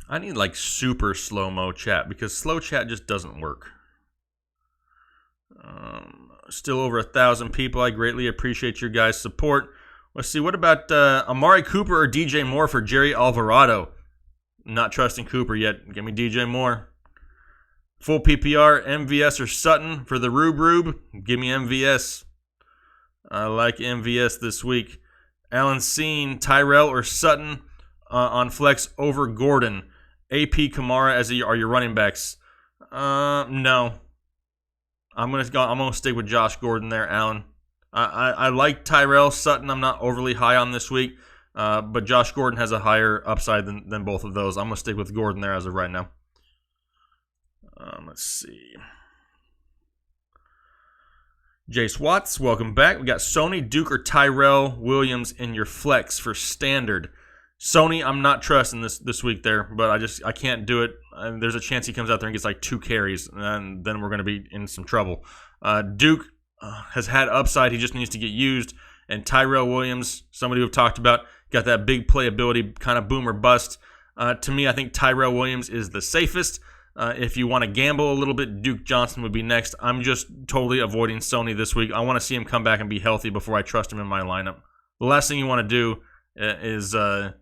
I need like super slow-mo chat because slow chat just doesn't work. Still over 1,000 people. I greatly appreciate your guys' support. Let's see. What about Amari Cooper or DJ Moore for Jerry Alvarado? Not trusting Cooper yet. Give me DJ Moore. Full PPR, MVS or Sutton for the Rube. Give me MVS. I like MVS this week. Alan Seen, Tyrell or Sutton on flex over Gordon. AP Kamara are your running backs. No. I'm gonna stick with Josh Gordon there, Alan. I like Tyrell. Sutton I'm not overly high on this week, but Josh Gordon has a higher upside than both of those. I'm gonna stick with Gordon there as of right now. Let's see. Jace Watts, welcome back. We got Sony, Duke, or Tyrell Williams in your flex for standard. Sony, I'm not trusting this week there, but I can't do it. There's a chance he comes out there and gets like 2 carries, and then we're going to be in some trouble. Duke has had upside. He just needs to get used. And Tyrell Williams, somebody we've talked about, got that big playability, kind of boom or bust. To me, I think Tyrell Williams is the safest. If you want to gamble a little bit, Duke Johnson would be next. I'm just totally avoiding Sony this week. I want to see him come back and be healthy before I trust him in my lineup. The last thing you want to do is throw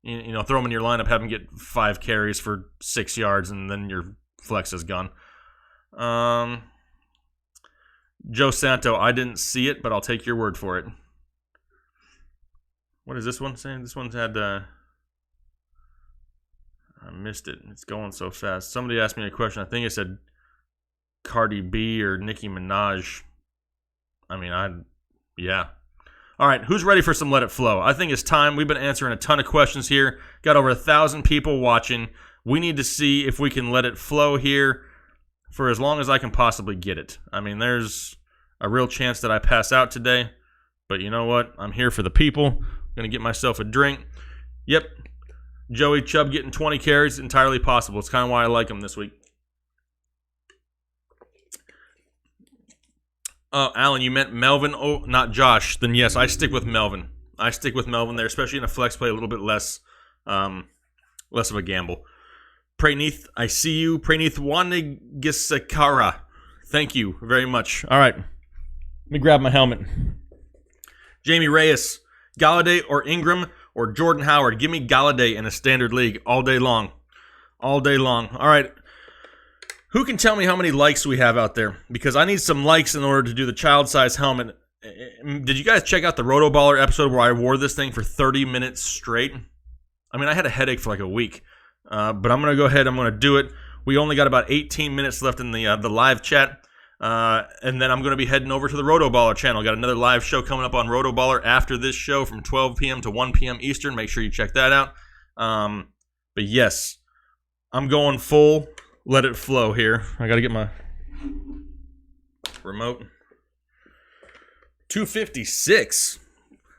him in your lineup, have him get 5 carries for 6 yards, and then your flex is gone. Joe Santo, I didn't see it, but I'll take your word for it. What is this one saying? This one's had... I missed it. It's going so fast. Somebody asked me a question. I think it said Cardi B or Nicki Minaj. I mean, yeah. All right, who's ready for some Let It Flow? I think it's time. We've been answering a ton of questions here. Got over 1,000 people watching. We need to see if we can let it flow here for as long as I can possibly get it. I mean, there's a real chance that I pass out today. But you know what? I'm here for the people. I'm going to get myself a drink. Yep. Joey Chubb getting 20 carries, entirely possible. It's kind of why I like him this week. Oh, Alan, you meant Melvin, not Josh. Then yes, I stick with Melvin. I stick with Melvin there, especially in a flex play, a little bit less of a gamble. Praneeth, I see you. Praneeth Wanigasakara. Thank you very much. All right. Let me grab my helmet. Jamie Reyes, Galladay or Ingram or Jordan Howard. Give me Galladay in a standard league all day long. All day long. All right. Who can tell me how many likes we have out there? Because I need some likes in order to do the child size helmet. Did you guys check out the RotoBaller episode where I wore this thing for 30 minutes straight? I mean, I had a headache for like a week. But I'm going to go ahead. I'm going to do it. We only got about 18 minutes left in the live chat. And then I'm going to be heading over to the RotoBaller channel. Got another live show coming up on RotoBaller after this show from 12 p.m. to 1 p.m. Eastern. Make sure you check that out. But yes, I'm going full let it flow here. I got to get my remote. 256.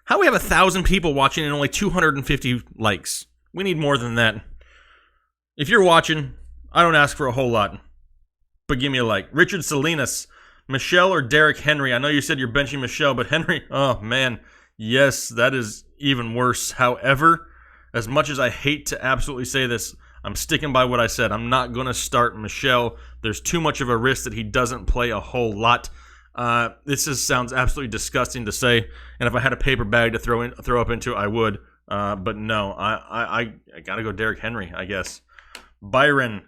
How do we have 1,000 people watching and only 250 likes? We need more than that. If you're watching, I don't ask for a whole lot, but give me a like. Richard Salinas, Michelle or Derrick Henry? I know you said you're benching Michelle, but Henry, oh man, yes, that is even worse. However, as much as I hate to absolutely say this, I'm sticking by what I said. I'm not going to start Michelle. There's too much of a risk that he doesn't play a whole lot. This just sounds absolutely disgusting to say, and if I had a paper bag to throw up into, I would. But no, I got to go Derrick Henry, I guess. Byron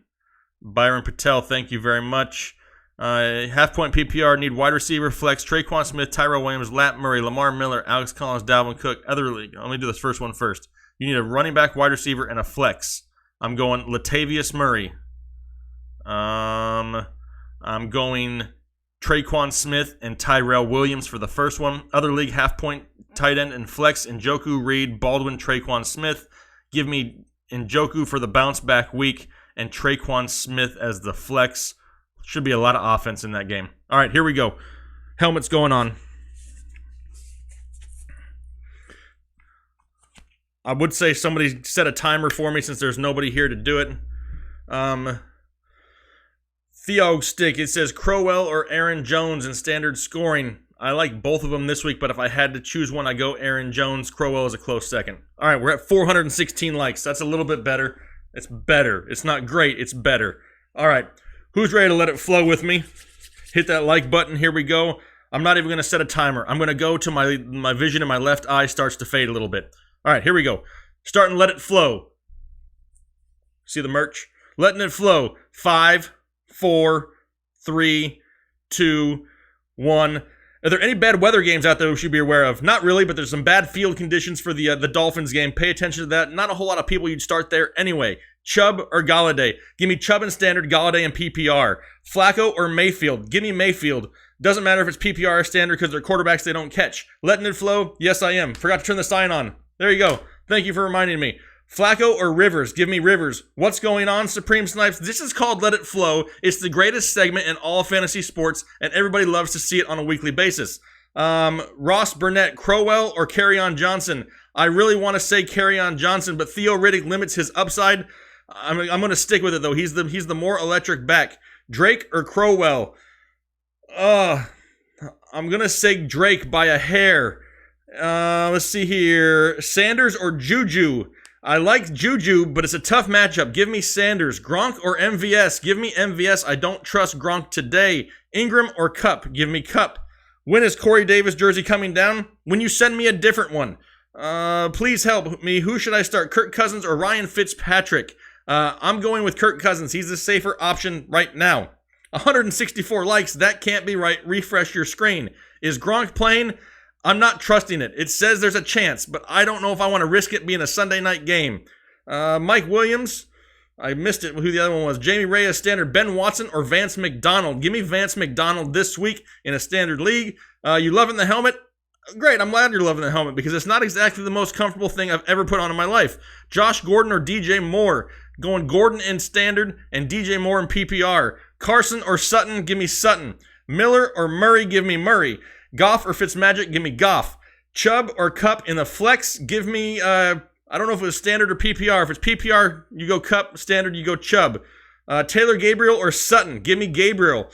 Patel, thank you very much. Half-point PPR, need wide receiver, flex, Traquan Smith, Tyrell Williams, Lat Murray, Lamar Miller, Alex Collins, Dalvin Cook, other league. Let me do this first one first. You need a running back, wide receiver, and a flex. I'm going Latavius Murray. I'm going Traquan Smith and Tyrell Williams for the first one. Other league, half-point, tight end, and flex, Njoku, Reed, Baldwin, Traquan Smith. Give me Njoku for the bounce-back week and Traquan Smith as the flex. Should be a lot of offense in that game. All right, here we go. Helmets going on. I would say somebody set a timer for me since there's nobody here to do it. Theo Stick, it says Crowell or Aaron Jones in standard scoring. I like both of them this week, but if I had to choose one, I go Aaron Jones. Crowell is a close second. All right, we're at 416 likes. That's a little bit better. It's better. It's not great. It's better. All right, who's ready to let it flow with me? Hit that like button. Here we go. I'm not even going to set a timer. I'm going to go to my vision in my left eye starts to fade a little bit. All right, here we go. Starting to let it flow. See the merch? Letting it flow. 5, 4, 3, 2, 1. Are there any bad weather games out there we should be aware of? Not really, but there's some bad field conditions for the Dolphins game. Pay attention to that. Not a whole lot of people you'd start there anyway. Chubb or Galladay? Give me Chubb in standard, Galladay in PPR. Flacco or Mayfield? Give me Mayfield. Doesn't matter if it's PPR or standard because they're quarterbacks they don't catch. Letting it flow? Yes, I am. Forgot to turn the sign on. There you go. Thank you for reminding me. Flacco or Rivers? Give me Rivers. What's going on, Supreme Snipes? This is called Let It Flow. It's the greatest segment in all fantasy sports, and everybody loves to see it on a weekly basis. Ross Burnett, Crowell or Kerryon Johnson? I really want to say Kerryon Johnson, but Theo Riddick limits his upside. I'm going to stick with it, though. He's the more electric back. Drake or Crowell? I'm going to say Drake by a hair. Let's see here. Sanders or Juju? I like Juju, but it's a tough matchup. Give me Sanders. Gronk or MVS? Give me MVS. I don't trust Gronk today. Ingram or Kupp? Give me Kupp. When is Corey Davis jersey coming down? When you send me a different one. Please help me. Who should I start? Kirk Cousins or Ryan Fitzpatrick? I'm going with Kirk Cousins. He's the safer option right now. 164 likes. That can't be right. Refresh your screen. Is Gronk playing? I'm not trusting it. It says there's a chance, but I don't know if I want to risk it being a Sunday night game. Mike Williams. I missed it who the other one was. Jamie Reyes standard. Ben Watson or Vance McDonald? Give me Vance McDonald this week in a standard league. You loving the helmet? Great. I'm glad you're loving the helmet because it's not exactly the most comfortable thing I've ever put on in my life. Josh Gordon or DJ Moore? Going Gordon in standard and DJ Moore in PPR. Carson or Sutton? Give me Sutton. Miller or Murray? Give me Murray. Goff or Fitzmagic? Give me Goff. Chubb or Kupp in the flex? Give me, I don't know if it was standard or PPR. If it's PPR, you go Kupp. Standard, you go Chubb. Taylor Gabriel or Sutton? Give me Gabriel.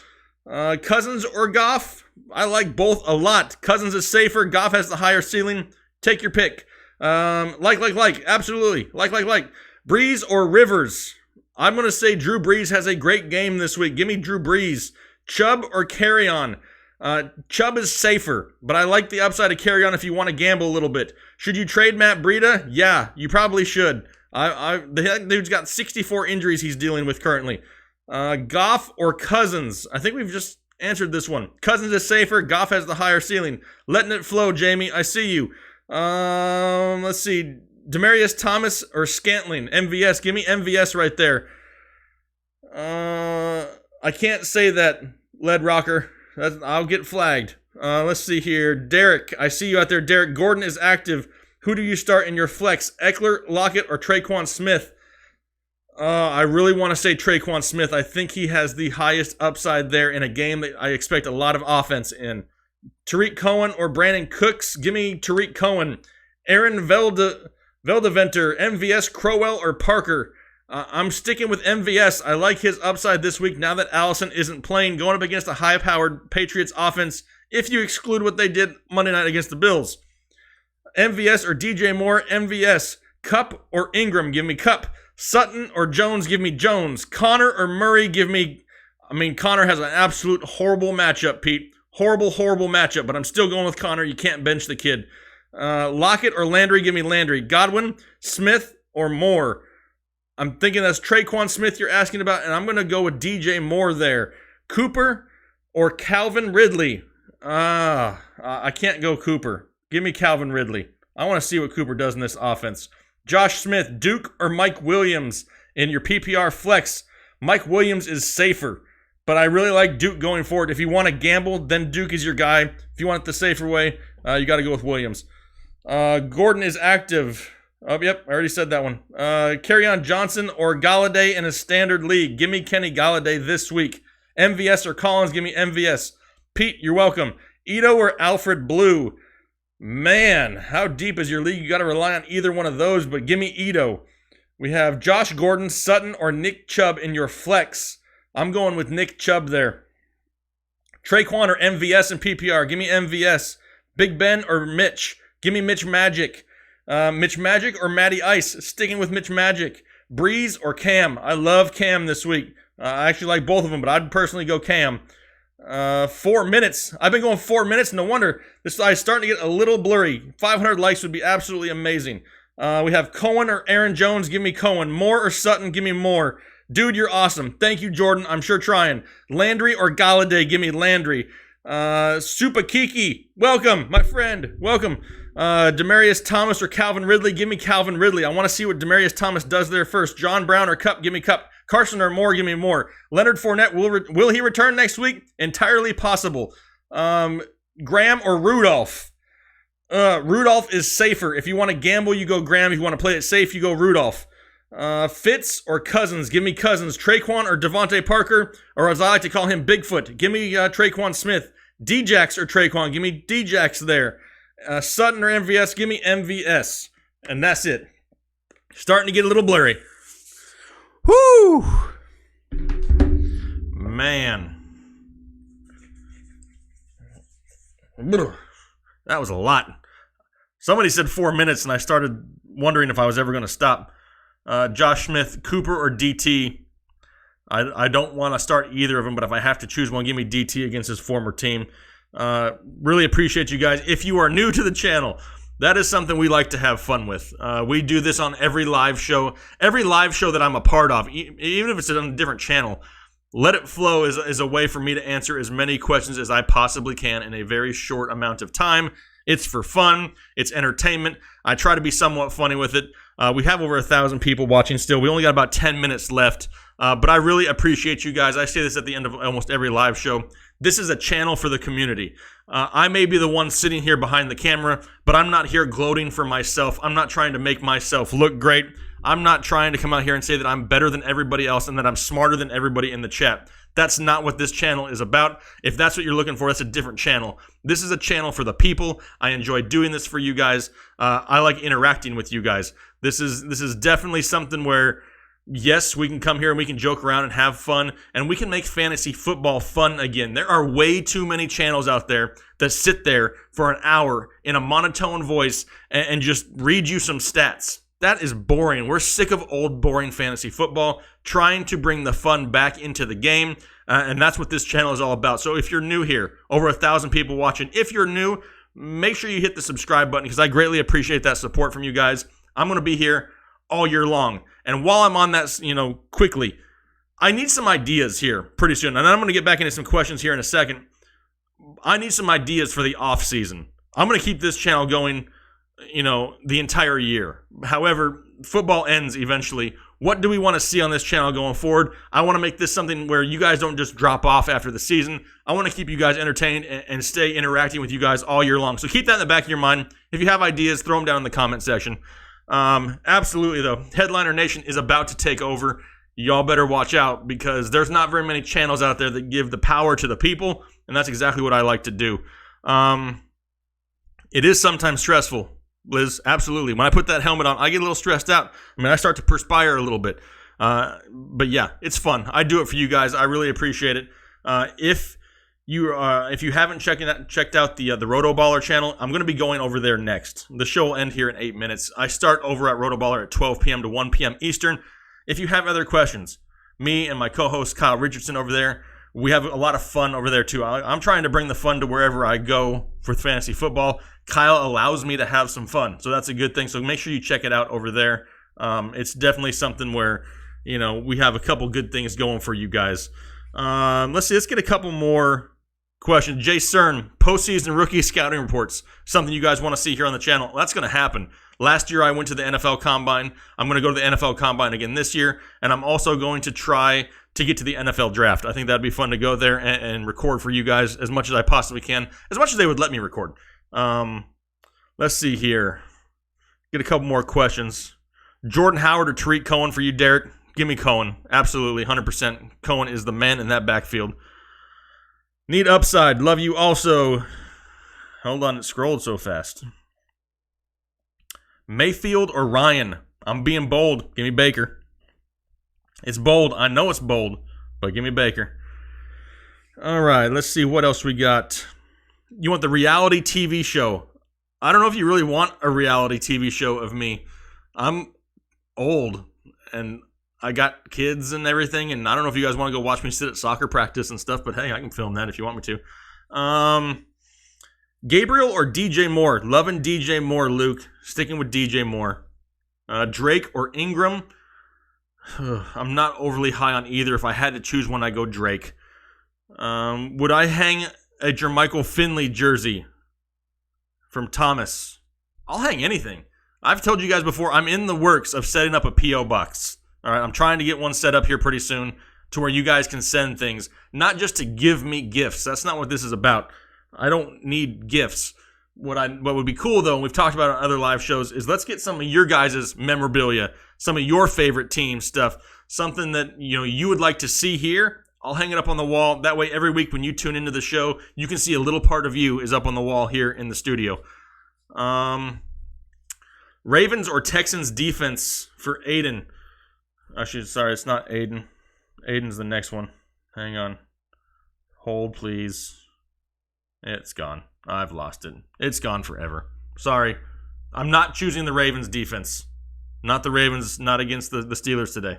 Cousins or Goff? I like both a lot. Cousins is safer. Goff has the higher ceiling. Take your pick. Absolutely. Like. Breeze or Rivers? I'm going to say Drew Brees has a great game this week. Give me Drew Brees. Chubb or Carry-On? Chubb is safer, but I like the upside of Carry-On if you want to gamble a little bit. Should you trade Matt Breida? Yeah, you probably should. The dude's got 64 injuries he's dealing with currently. Goff or Cousins? I think we've just answered this one. Cousins is safer. Goff has the higher ceiling. Letting it flow, Jamie. I see you. Let's see. Demaryius Thomas or Scantling? MVS. Give me MVS right there. I can't say that, Lead Rocker. I'll get flagged. Let's see here. Derek, I see you out there. Derek, Gordon is active. Who do you start in your flex? Eckler, Lockett, or Traquan Smith? I really want to say Traquan Smith. I think he has the highest upside there in a game that I expect a lot of offense in. Tariq Cohen or Brandon Cooks? Give me Tariq Cohen. Aaron Veldeventer, MVS, Crowell, or Parker? I'm sticking with MVS. I like his upside this week now that Allison isn't playing, going up against a high-powered Patriots offense, if you exclude what they did Monday night against the Bills. MVS or DJ Moore? MVS. Cup or Ingram? Give me Cup. Sutton or Jones? Give me Jones. Connor or Murray? Give me... Connor has an absolute horrible matchup, Pete. Horrible matchup, but I'm still going with Connor. You can't bench the kid. Lockett or Landry? Give me Landry. Godwin, Smith, or Moore? I'm thinking that's Traquan Smith you're asking about, and I'm going to go with DJ Moore there. Cooper or Calvin Ridley? I can't go Cooper. Give me Calvin Ridley. I want to see what Cooper does in this offense. Josh Smith, Duke or Mike Williams in your PPR flex? Mike Williams is safer, but I really like Duke going forward. If you want to gamble, then Duke is your guy. If you want it the safer way, you got to go with Williams. Gordon is active. Oh, yep, I already said that one. Kerryon Johnson or Galladay in a standard league? Give me Kenny Galladay this week. MVS or Collins? Give me MVS. Pete, you're welcome. Ito or Alfred Blue? Man, how deep is your league? You got to rely on either one of those, but give me Ito. We have Josh Gordon, Sutton, or Nick Chubb in your flex. I'm going with Nick Chubb there. Traquan or MVS in PPR? Give me MVS. Big Ben or Mitch? Give me Mitch Magic. Mitch Magic or Matty Ice? Sticking with Mitch Magic. Breeze or Cam? I love Cam this week. I actually like both of them, but I'd personally go Cam. 4 minutes. I've been going 4 minutes. No wonder this is starting to get a little blurry. 500 likes would be absolutely amazing. We have Cohen or Aaron Jones. Give me Cohen. Moore or Sutton. Give me Moore. Dude, you're awesome. Thank you, Jordan. I'm sure trying. Landry or Galladay. Give me Landry. Supa Kiki. Welcome, my friend. Welcome. Demaryius Thomas or Calvin Ridley? Give me Calvin Ridley. I want to see what Demaryius Thomas does there first. John Brown or Cup? Give me Cup. Carson or Moore? Give me Moore. Leonard Fournette, will he return next week? Entirely possible. Graham or Rudolph? Rudolph is safer. If you want to gamble, you go Graham. If you want to play it safe, you go Rudolph. Fitz or Cousins? Give me Cousins. Traquan or Devontae Parker? Or as I like to call him, Bigfoot. Give me Traquan Smith. Djax or Traquan? Give me Djax there. Sutton or MVS? Give me MVS. And that's it. Starting to get a little blurry. Whoo! Man. That was a lot. Somebody said 4 minutes, and I started wondering if I was ever going to stop. Josh Smith, Cooper, or DT? I don't want to start either of them, but if I have to choose one, give me DT against his former team. Really appreciate you guys. If you are new to the channel, that is something we like to have fun with. We do this on every live show. Every live show that I'm a part of, even if it's on a different channel, Let It Flow is a way for me to answer as many questions as I possibly can in a very short amount of time. It's for fun. It's entertainment. I try to be somewhat funny with it. We have over 1,000 people watching still. We only got about 10 minutes left. But I really appreciate you guys. I say this at the end of almost every live show. This is a channel for the community. I may be the one sitting here behind the camera, but I'm not here gloating for myself. I'm not trying to make myself look great. I'm not trying to come out here and say that I'm better than everybody else and that I'm smarter than everybody in the chat. That's not what this channel is about. If that's what you're looking for, that's a different channel. This is a channel for the people. I enjoy doing this for you guys. I like interacting with you guys. This is definitely something where, yes, we can come here and we can joke around and have fun, and we can make fantasy football fun again. There are way too many channels out there that sit there for an hour in a monotone voice and just read you some stats. That is boring. We're sick of old, boring fantasy football. Trying to bring the fun back into the game. And that's what this channel is all about. So if you're new here, over 1,000 people watching. If you're new, make sure you hit the subscribe button because I greatly appreciate that support from you guys. I'm going to be here all year long. And while I'm on that, quickly, I need some ideas here pretty soon. And I'm going to get back into some questions here in a second. I need some ideas for the off season. I'm going to keep this channel going, the entire year. However, football ends eventually. What do we want to see on this channel going forward? I want to make this something where you guys don't just drop off after the season. I want to keep you guys entertained and stay interacting with you guys all year long. So keep that in the back of your mind. If you have ideas, throw them down in the comment section. Absolutely, though. Headliner Nation is about to take over. Y'all better watch out because there's not very many channels out there that give the power to the people, and that's exactly what I like to do. It is sometimes stressful, Liz, absolutely. When I put that helmet on, I get a little stressed out. I start to perspire a little bit. But yeah, it's fun. I do it for you guys. I really appreciate it. If you haven't checked out the RotoBaller channel, I'm going to be going over there next. The show will end here in 8 minutes. I start over at RotoBaller at 12 p.m. to 1 p.m. Eastern. If you have other questions, me and my co-host Kyle Richardson over there, we have a lot of fun over there too. I'm trying to bring the fun to wherever I go for fantasy football. Kyle allows me to have some fun, so that's a good thing. So make sure you check it out over there. It's definitely something where, we have a couple good things going for you guys. Let's get a couple more questions. Jay Cern, postseason rookie scouting reports, something you guys want to see here on the channel. That's going to happen. Last year I went to the NFL Combine. I'm going to go to the NFL Combine again this year, and I'm also going to try to get to the NFL Draft. I think that'd be fun to go there and record for you guys as much as I possibly can, as much as they would let me record. Let's see here. Get a couple more questions. Jordan Howard or Tariq Cohen for you, Derek? Give me Cohen. Absolutely, 100%. Cohen is the man in that backfield. Need upside. Love you also. Hold on, it scrolled so fast. Mayfield or Ryan? I'm being bold. Give me Baker. It's bold. I know it's bold, but give me Baker. All right, let's see what else we got. You want the reality TV show? I don't know if you really want a reality TV show of me. I'm old, and I got kids and everything, and I don't know if you guys want to go watch me sit at soccer practice and stuff, but hey, I can film that if you want me to. Gabriel or DJ Moore? Loving DJ Moore, Luke. Sticking with DJ Moore. Drake or Ingram? I'm not overly high on either. If I had to choose one, I'd go Drake. Would I hang a Jermichael Finley jersey from Thomas? I'll hang anything. I've told you guys before, I'm in the works of setting up a P.O. box. All right, I'm trying to get one set up here pretty soon to where you guys can send things, not just to give me gifts. That's not what this is about. I don't need gifts. What would be cool, though, and we've talked about it on other live shows, is let's get some of your guys' memorabilia, some of your favorite team stuff, something that you would like to see here. I'll hang it up on the wall. That way, every week when you tune into the show, you can see a little part of you is up on the wall here in the studio. Ravens or Texans defense for Aiden? Sorry, it's not Aiden. Aiden's the next one. Hang on. Hold, please. It's gone. I've lost it. It's gone forever. Sorry. I'm not choosing the Ravens defense. Not the Ravens, not against the Steelers today.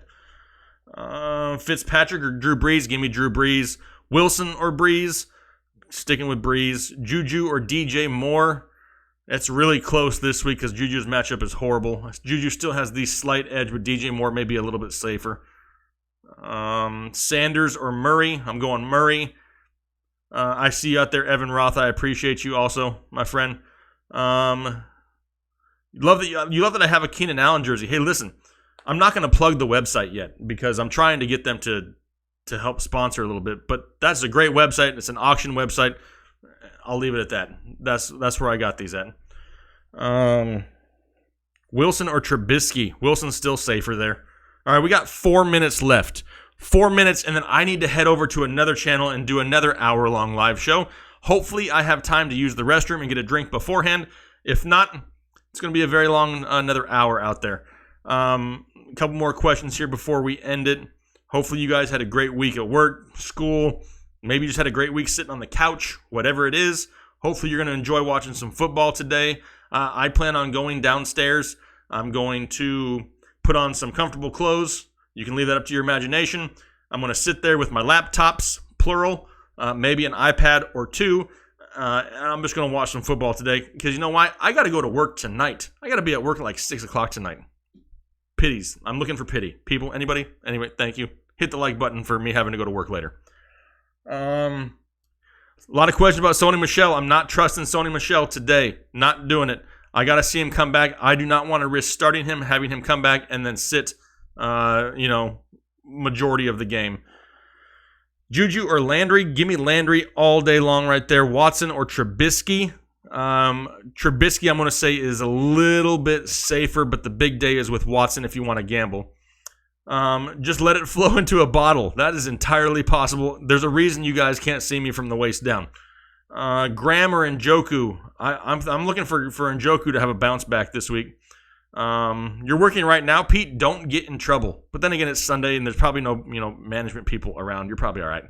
Fitzpatrick or Drew Brees? Give me Drew Brees. Wilson or Brees? Sticking with Brees. Juju or DJ Moore? That's really close this week because Juju's matchup is horrible. Juju still has the slight edge, but DJ Moore may be a little bit safer. Sanders or Murray? I'm going Murray. I see you out there, Evan Roth. I appreciate you also, my friend. You love that I have a Keenan Allen jersey. Hey, listen, I'm not going to plug the website yet because I'm trying to get them to help sponsor a little bit. But that's a great website. It's an auction website. I'll leave it at that. That's where I got these at. Wilson or Trubisky? Wilson's still safer there. All right, we got 4 minutes left. 4 minutes, and then I need to head over to another channel and do another hour-long live show. Hopefully, I have time to use the restroom and get a drink beforehand. If not, it's going to be a very long, another hour out there. A couple more questions here before we end it. Hopefully, you guys had a great week at work, school. Maybe you just had a great week sitting on the couch, whatever it is. Hopefully, you're going to enjoy watching some football today. I plan on going downstairs. I'm going to put on some comfortable clothes. You can leave that up to your imagination. I'm going to sit there with my laptops, plural, maybe an iPad or two, and I'm just going to watch some football today because you know why? I got to go to work tonight. I got to be at work at like 6 o'clock tonight. Pities. I'm looking for pity. People, anybody? Anyway, thank you. Hit the like button for me having to go to work later. A lot of questions about Sony Michel. I'm not trusting Sony Michel today. Not doing it. I got to see him come back. I do not want to risk starting him, having him come back, and then sit, majority of the game. Juju or Landry? Give me Landry all day long right there. Watson or Trubisky? Trubisky, I'm going to say, is a little bit safer, but the big day is with Watson if you want to gamble. Just let it flow into a bottle. That is entirely possible. There's a reason you guys can't see me from the waist down. Graham or Njoku? I'm looking for Njoku to have a bounce back this week. You're working right now, Pete. Don't get in trouble. But then again, it's Sunday and there's probably no management people around. You're probably all right.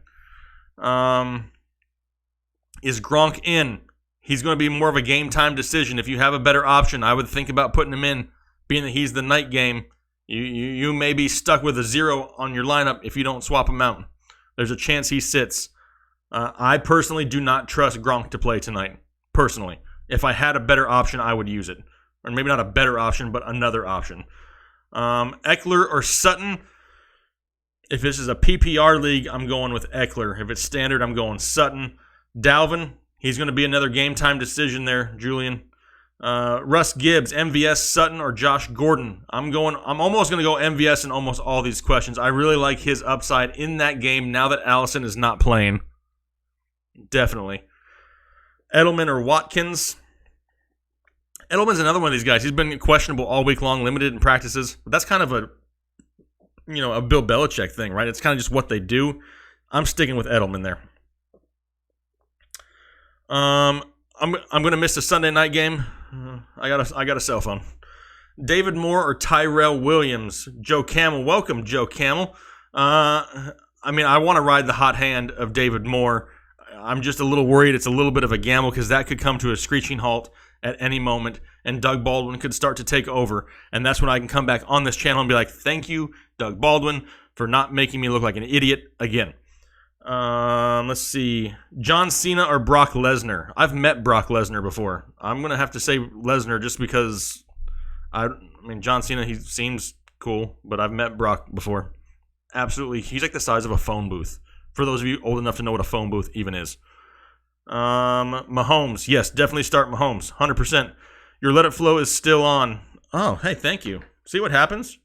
Is Gronk in? He's going to be more of a game time decision. If you have a better option, I would think about putting him in, being that he's the night game. You may be stuck with a 0 on your lineup if you don't swap him out. There's a chance he sits. I personally do not trust Gronk to play tonight. Personally. If I had a better option, I would use it. Or maybe not a better option, but another option. Eckler or Sutton? If this is a PPR league, I'm going with Eckler. If it's standard, I'm going Sutton. Dalvin, he's going to be another game time decision there, Julian. Russ Gibbs, MVS, Sutton, or Josh Gordon? I'm almost going to go MVS in almost all these questions. I really like his upside in that game now that Allison is not playing. Definitely. Edelman or Watkins? Edelman's another one of these guys. He's been questionable all week long, limited in practices. But that's kind of a Bill Belichick thing, right? It's kind of just what they do. I'm sticking with Edelman there. I'm going to miss the Sunday night game. I got a cell phone. David Moore or Tyrell Williams? Joe Camel. Welcome, Joe Camel. I want to ride the hot hand of David Moore. I'm just a little worried it's a little bit of a gamble because that could come to a screeching halt at any moment, and Doug Baldwin could start to take over. And that's when I can come back on this channel and be like, thank you, Doug Baldwin, for not making me look like an idiot again. Let's see. John Cena or Brock Lesnar? I've met Brock Lesnar before. I'm going to have to say Lesnar just because, John Cena, he seems cool, but I've met Brock before. Absolutely. He's like the size of a phone booth. For those of you old enough to know what a phone booth even is. Mahomes. Yes, definitely start Mahomes. 100%. Your Let It Flow is still on. Oh, hey, thank you. See what happens?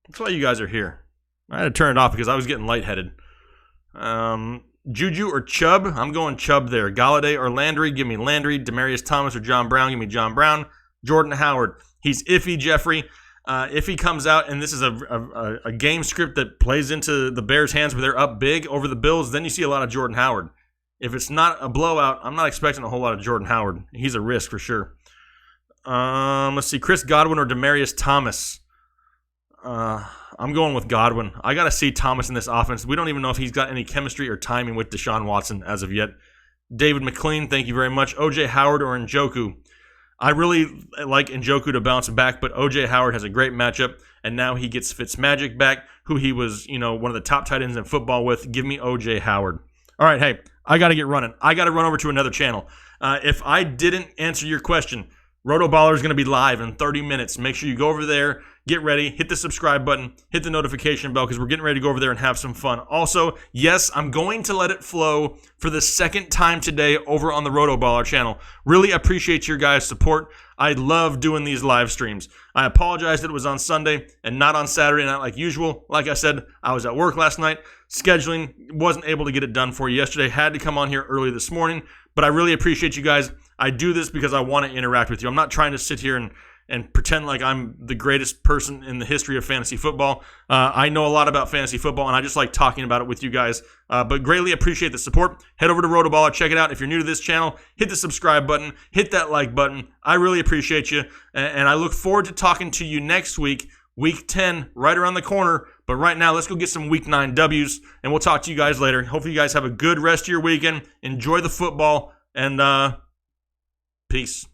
That's why you guys are here. I had to turn it off because I was getting lightheaded. Juju or Chubb? I'm going Chubb there. Galladay or Landry? Give me Landry. Demaryius Thomas or John Brown? Give me John Brown. Jordan Howard. He's iffy, Jeffrey. If he comes out and this is a game script that plays into the Bears' hands where they're up big over the Bills, then you see a lot of Jordan Howard. If it's not a blowout, I'm not expecting a whole lot of Jordan Howard. He's a risk for sure. Let's see. Chris Godwin or Demaryius Thomas? I'm going with Godwin. I got to see Thomas in this offense. We don't even know if he's got any chemistry or timing with Deshaun Watson as of yet. David McLean, thank you very much. O.J. Howard or Njoku? I really like Njoku to bounce back, but O.J. Howard has a great matchup, and now he gets Fitzmagic back, who he was, one of the top tight ends in football with. Give me O.J. Howard. All right, hey, I got to get running. I got to run over to another channel. If I didn't answer your question, RotoBaller is going to be live in 30 minutes. Make sure you go over there, get ready, hit the subscribe button, hit the notification bell because we're getting ready to go over there and have some fun. Also, yes, I'm going to let it flow for the second time today over on the RotoBaller channel. Really appreciate your guys' support. I love doing these live streams. I apologize that it was on Sunday and not on Saturday night like usual. Like I said, I was at work last night. Scheduling, wasn't able to get it done for you yesterday. Had to come on here early this morning. But I really appreciate you guys. I do this because I want to interact with you. I'm not trying to sit here and pretend like I'm the greatest person in the history of fantasy football. I know a lot about fantasy football, and I just like talking about it with you guys. But greatly appreciate the support. Head over to RotoBaller, check it out. If you're new to this channel, hit the subscribe button, hit that like button. I really appreciate you, and I look forward to talking to you next week. Week 10, right around the corner. But right now, let's go get some Week 9 W's, and we'll talk to you guys later. Hopefully you guys have a good rest of your weekend. Enjoy the football, and peace.